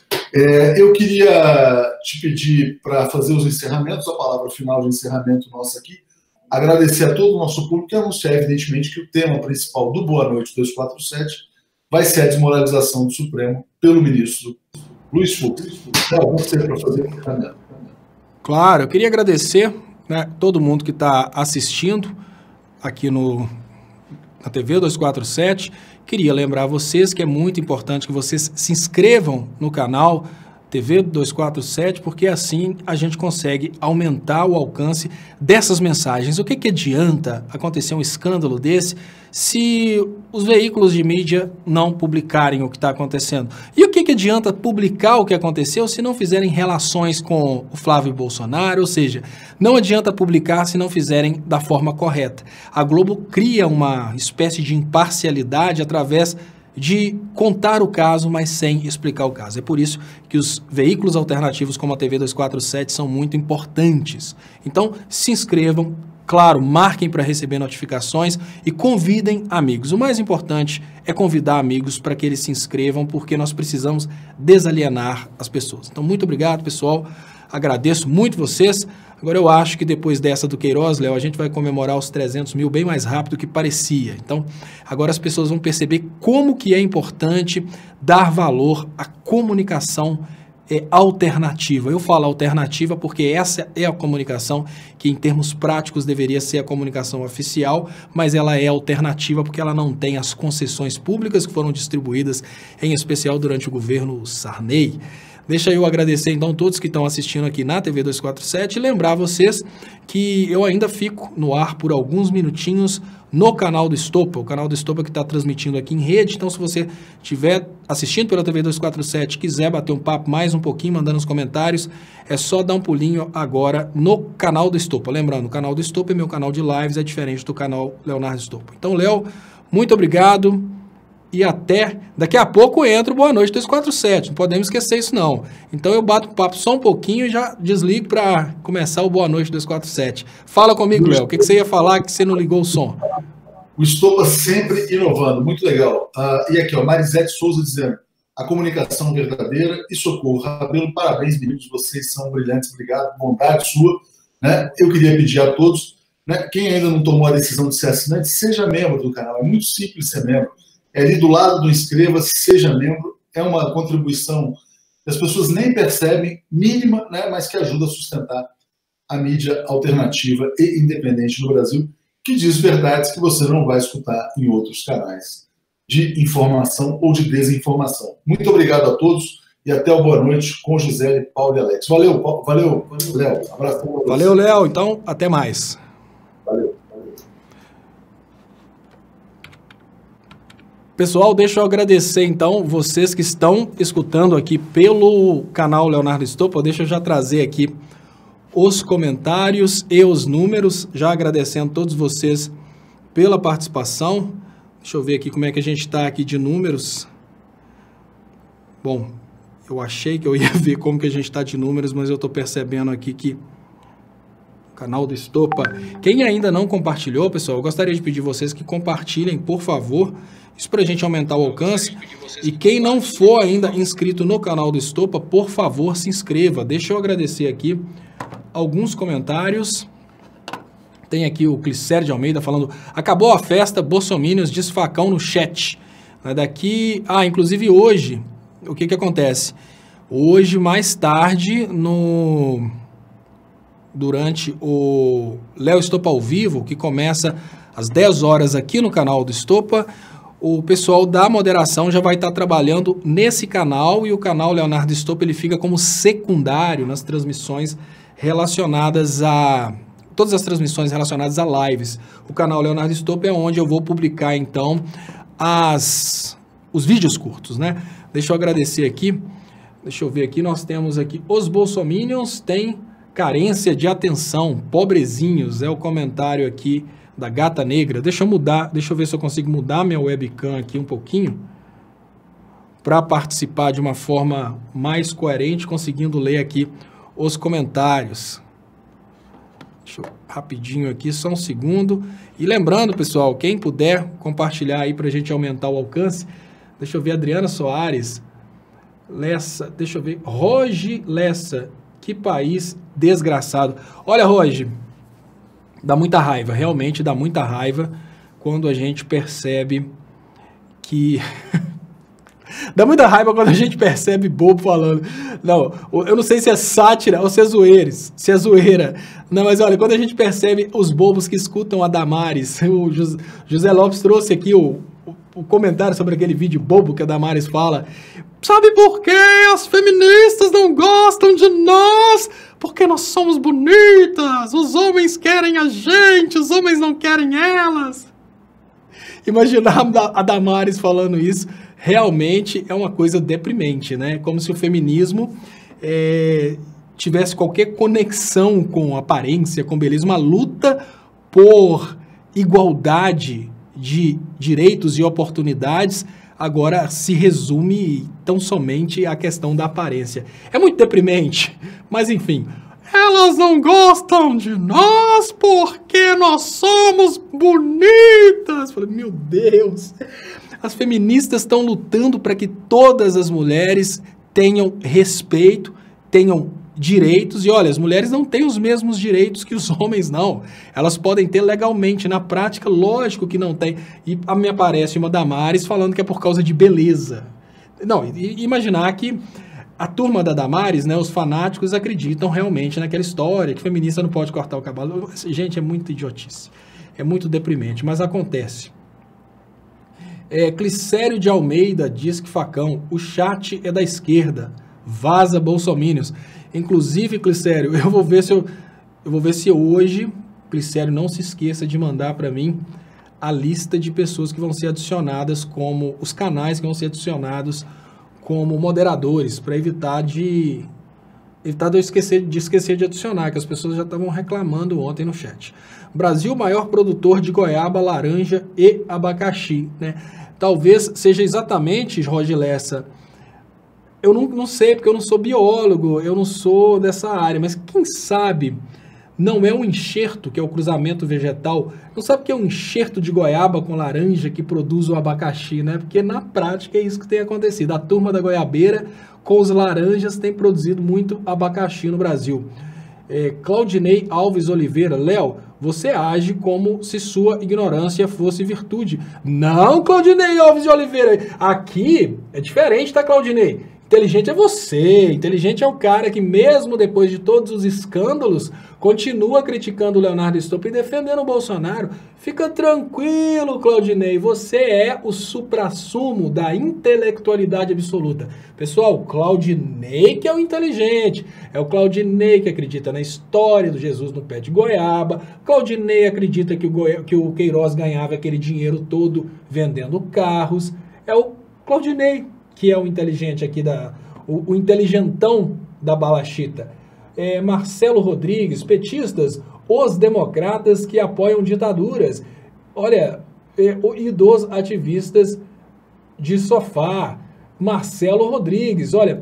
eu queria te pedir para fazer os encerramentos, a palavra final de encerramento nossa aqui, agradecer a todo o nosso público e anunciar, evidentemente, que o tema principal do Boa Noite 247 vai ser a desmoralização do Supremo pelo ministro Luiz Fux. Léo, você para fazer o encerramento. Claro, eu queria agradecer, né, todo mundo que está assistindo aqui na TV 247. Queria lembrar vocês que é muito importante que vocês se inscrevam no canal TV 247, porque assim a gente consegue aumentar o alcance dessas mensagens. O que adianta acontecer um escândalo desse se os veículos de mídia não publicarem o que está acontecendo? E o que adianta publicar o que aconteceu se não fizerem relações com o Flávio Bolsonaro? Ou seja, não adianta publicar se não fizerem da forma correta. A Globo cria uma espécie de imparcialidade através de contar o caso, mas sem explicar o caso. É por isso que os veículos alternativos como a TV 247 são muito importantes. Então, se inscrevam, Claro, marquem para receber notificações e convidem amigos. O mais importante é convidar amigos para que eles se inscrevam, porque nós precisamos desalienar as pessoas. Então, muito obrigado, pessoal. Agradeço muito vocês. Agora, eu acho que depois dessa do Queiroz, Léo, a gente vai comemorar os 300 mil bem mais rápido do que parecia. Então, agora as pessoas vão perceber como que é importante dar valor à comunicação alternativa. Eu falo alternativa porque essa é a comunicação que, em termos práticos, deveria ser a comunicação oficial, mas ela é alternativa porque ela não tem as concessões públicas que foram distribuídas, em especial durante o governo Sarney. Deixa eu agradecer, então, todos que estão assistindo aqui na TV 247 e lembrar vocês que eu ainda fico no ar por alguns minutinhos no canal do Estopa, o canal do Estopa que está transmitindo aqui em rede. Então, se você estiver assistindo pela TV 247, quiser bater um papo mais um pouquinho, mandando os comentários, é só dar um pulinho agora no canal do Estopa. Lembrando, o canal do Estopa é meu canal de lives, é diferente do canal Leonardo Estopa. Então, Léo, muito obrigado. E até daqui a pouco entra o Boa Noite 247, não podemos esquecer isso não. Então eu bato o papo só um pouquinho e já desligo para começar o Boa Noite 247. Fala comigo, Léo, o que você ia falar que você não ligou o som? O Estopa sempre inovando, muito legal. E aqui, ó, Marisete Souza dizendo, a comunicação verdadeira e socorro. Rabelo, parabéns, meninos, vocês são brilhantes, obrigado, bondade sua. Né? Eu queria pedir a todos, né, quem ainda não tomou a decisão de ser assinante, seja membro do canal, é muito simples ser membro. É ali do lado do inscreva-se, seja membro, é uma contribuição que as pessoas nem percebem, mínima, né, mas que ajuda a sustentar a mídia alternativa e independente no Brasil, que diz verdades que você não vai escutar em outros canais de informação ou de desinformação. Muito obrigado a todos e até o Boa Noite com Gisele, Paulo e Alex. Valeu, Léo. Abraço. Valeu, Léo. Então, até mais. Valeu. Pessoal, deixa eu agradecer, então, vocês que estão escutando aqui pelo canal Leonardo Estopa. Deixa eu já trazer aqui os comentários e os números, já agradecendo a todos vocês pela participação. Deixa eu ver aqui como é que a gente está aqui de números. Bom, eu achei que eu ia ver como que a gente está de números, mas eu estou percebendo aqui que o canal do Estopa... Quem ainda não compartilhou, pessoal, eu gostaria de pedir vocês que compartilhem, por favor. Isso para a gente aumentar o alcance. E quem não for ainda inscrito no canal do Estopa, por favor, se inscreva. Deixa eu agradecer aqui alguns comentários. Tem aqui o Clicério de Almeida falando: acabou a festa, bolsominions diz facão no chat. Daqui... inclusive hoje, o que acontece? Hoje, mais tarde, durante o Léo Estopa ao vivo, que começa às 10 horas aqui no canal do Estopa, o pessoal da moderação já vai estar trabalhando nesse canal, e o canal Leonardo Estopa ele fica como secundário nas transmissões relacionadas a... todas as transmissões relacionadas a lives. O canal Leonardo Estopa é onde eu vou publicar, então, os vídeos curtos, né? Deixa eu agradecer aqui. Deixa eu ver aqui, nós temos aqui: os bolsominions têm carência de atenção, pobrezinhos, é o comentário aqui da Gata Negra. Deixa eu ver se eu consigo mudar minha webcam aqui um pouquinho para participar de uma forma mais coerente, conseguindo ler aqui os comentários. Deixa eu rapidinho aqui, só um segundo. E lembrando, pessoal, quem puder compartilhar aí para a gente aumentar o alcance. Deixa eu ver, Adriana Soares, Lessa, deixa eu ver, Roge Lessa, que país desgraçado. Olha, Roge, dá muita raiva, realmente dá muita raiva quando a gente percebe que... Dá muita raiva quando a gente percebe bobo falando. Não, eu não sei se é sátira ou se é zoeira. Não, mas olha, quando a gente percebe os bobos que escutam a Damares, o José Lopes trouxe aqui o comentário sobre aquele vídeo bobo que a Damares fala. Sabe por que as feministas não gostam de nós? Porque nós somos bonitas. Os homens querem a gente, os homens não querem elas. Imaginar a Damares falando isso realmente é uma coisa deprimente, né? Como se o feminismo tivesse qualquer conexão com aparência, com beleza. Uma luta por igualdade de direitos e oportunidades agora se resume tão somente à questão da aparência. É muito deprimente, mas enfim. Elas não gostam de nós porque porque nós somos bonitas. Falei, meu Deus. As feministas estão lutando para que todas as mulheres tenham respeito, tenham direitos. E olha, as mulheres não têm os mesmos direitos que os homens, não. Elas podem ter legalmente, na prática, lógico que não tem. E me aparece uma Damares falando que é por causa de beleza. Não, imaginar que a turma da Damares, né, os fanáticos acreditam realmente naquela história, que feminista não pode cortar o cabelo. Gente, é muito idiotice. É muito deprimente, mas acontece. Clicério de Almeida diz que Facão, o chat é da esquerda, vaza bolsominions. Inclusive, Clicério, eu vou ver se hoje, Clicério, não se esqueça de mandar para mim a lista de pessoas que vão ser adicionadas como, os canais que vão ser adicionados como moderadores, para evitar de eu esquecer de adicionar, que as pessoas já estavam reclamando ontem no chat. Brasil, maior produtor de goiaba, laranja e abacaxi, né? Talvez seja exatamente, Roger Lessa, eu não sei, porque eu não sou biólogo, eu não sou dessa área, mas quem sabe não é um enxerto, que é o cruzamento vegetal, não sabe que é um enxerto de goiaba com laranja que produz o abacaxi, né? Porque na prática é isso que tem acontecido. A turma da goiabeira com os laranjas tem produzido muito abacaxi no Brasil. Claudinei Alves Oliveira, Léo, você age como se sua ignorância fosse virtude. Não, Claudinei Alves de Oliveira, aqui é diferente, tá, Claudinei? Inteligente é você, inteligente é o cara que mesmo depois de todos os escândalos, continua criticando o Leonardo Stolper e defendendo o Bolsonaro. Fica tranquilo, Claudinei, você é o suprassumo da intelectualidade absoluta. Pessoal, Claudinei que é o inteligente, é o Claudinei que acredita na história do Jesus no pé de goiaba, Claudinei acredita que o Queiroz ganhava aquele dinheiro todo vendendo carros, é o Claudinei que é o inteligente aqui, o inteligentão da balachita. Marcelo Rodrigues, petistas, os democratas que apoiam ditaduras. Olha, e dos ativistas de sofá. Marcelo Rodrigues, olha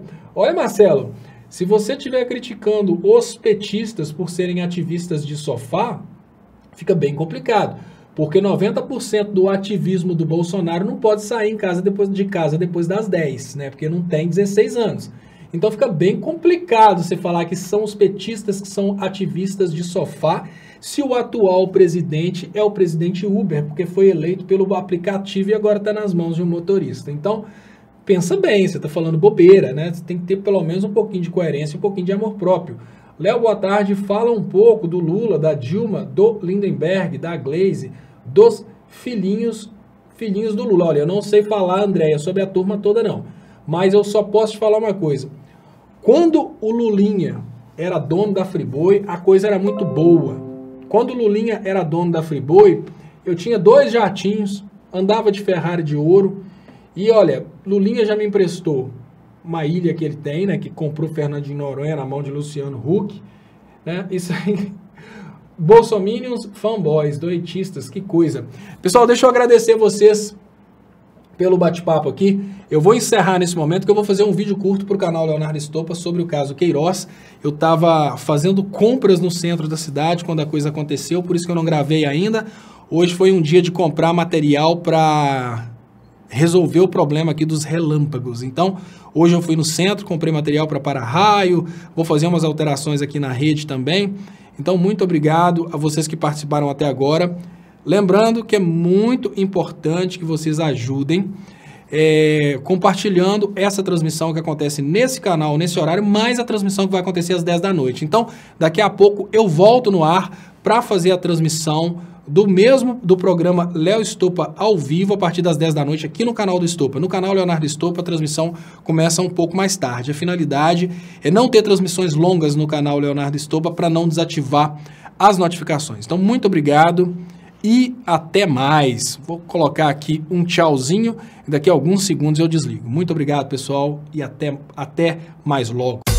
Marcelo, se você estiver criticando os petistas por serem ativistas de sofá, fica bem complicado. Porque 90% do ativismo do Bolsonaro não pode sair de casa depois das 10, né? Porque não tem 16 anos. Então fica bem complicado você falar que são os petistas que são ativistas de sofá, se o atual presidente é o presidente Uber, porque foi eleito pelo aplicativo e agora está nas mãos de um motorista. Então, pensa bem, você está falando bobeira, né? Você tem que ter pelo menos um pouquinho de coerência, um pouquinho de amor próprio. Léo, boa tarde. Fala um pouco do Lula, da Dilma, do Lindenberg, da Glaze, dos filhinhos do Lula. Olha, eu não sei falar, Andréia, sobre a turma toda não, mas eu só posso te falar uma coisa. Quando o Lulinha era dono da Friboi, a coisa era muito boa. Quando o Lulinha era dono da Friboi, eu tinha 2 jatinhos, andava de Ferrari de ouro, e olha, Lulinha já me emprestou uma ilha que ele tem, né, que comprou Fernandinho Noronha na mão de Luciano Huck, né, isso aí... Bolsominions, fanboys, doentistas, que coisa. Pessoal, deixa eu agradecer vocês pelo bate-papo aqui. Eu vou encerrar nesse momento que eu vou fazer um vídeo curto para o canal Leonardo Stolper sobre o caso Queiroz. Eu estava fazendo compras no centro da cidade quando a coisa aconteceu, por isso que eu não gravei ainda. Hoje foi um dia de comprar material para resolver o problema aqui dos relâmpagos. Então, hoje eu fui no centro, comprei material para para-raio, vou fazer umas alterações aqui na rede também. Então, muito obrigado a vocês que participaram até agora. Lembrando que é muito importante que vocês ajudem compartilhando essa transmissão que acontece nesse canal, nesse horário, mais a transmissão que vai acontecer às 10 da noite. Então, daqui a pouco eu volto no ar para fazer a transmissão do programa Léo Stolper ao vivo a partir das 10 da noite aqui no canal do Stolper. No canal Leonardo Stolper a transmissão começa um pouco mais tarde. A finalidade é não ter transmissões longas no canal Leonardo Stolper para não desativar as notificações. Então, muito obrigado e até mais. Vou colocar aqui um tchauzinho e daqui a alguns segundos eu desligo. Muito obrigado, pessoal, e até mais logo.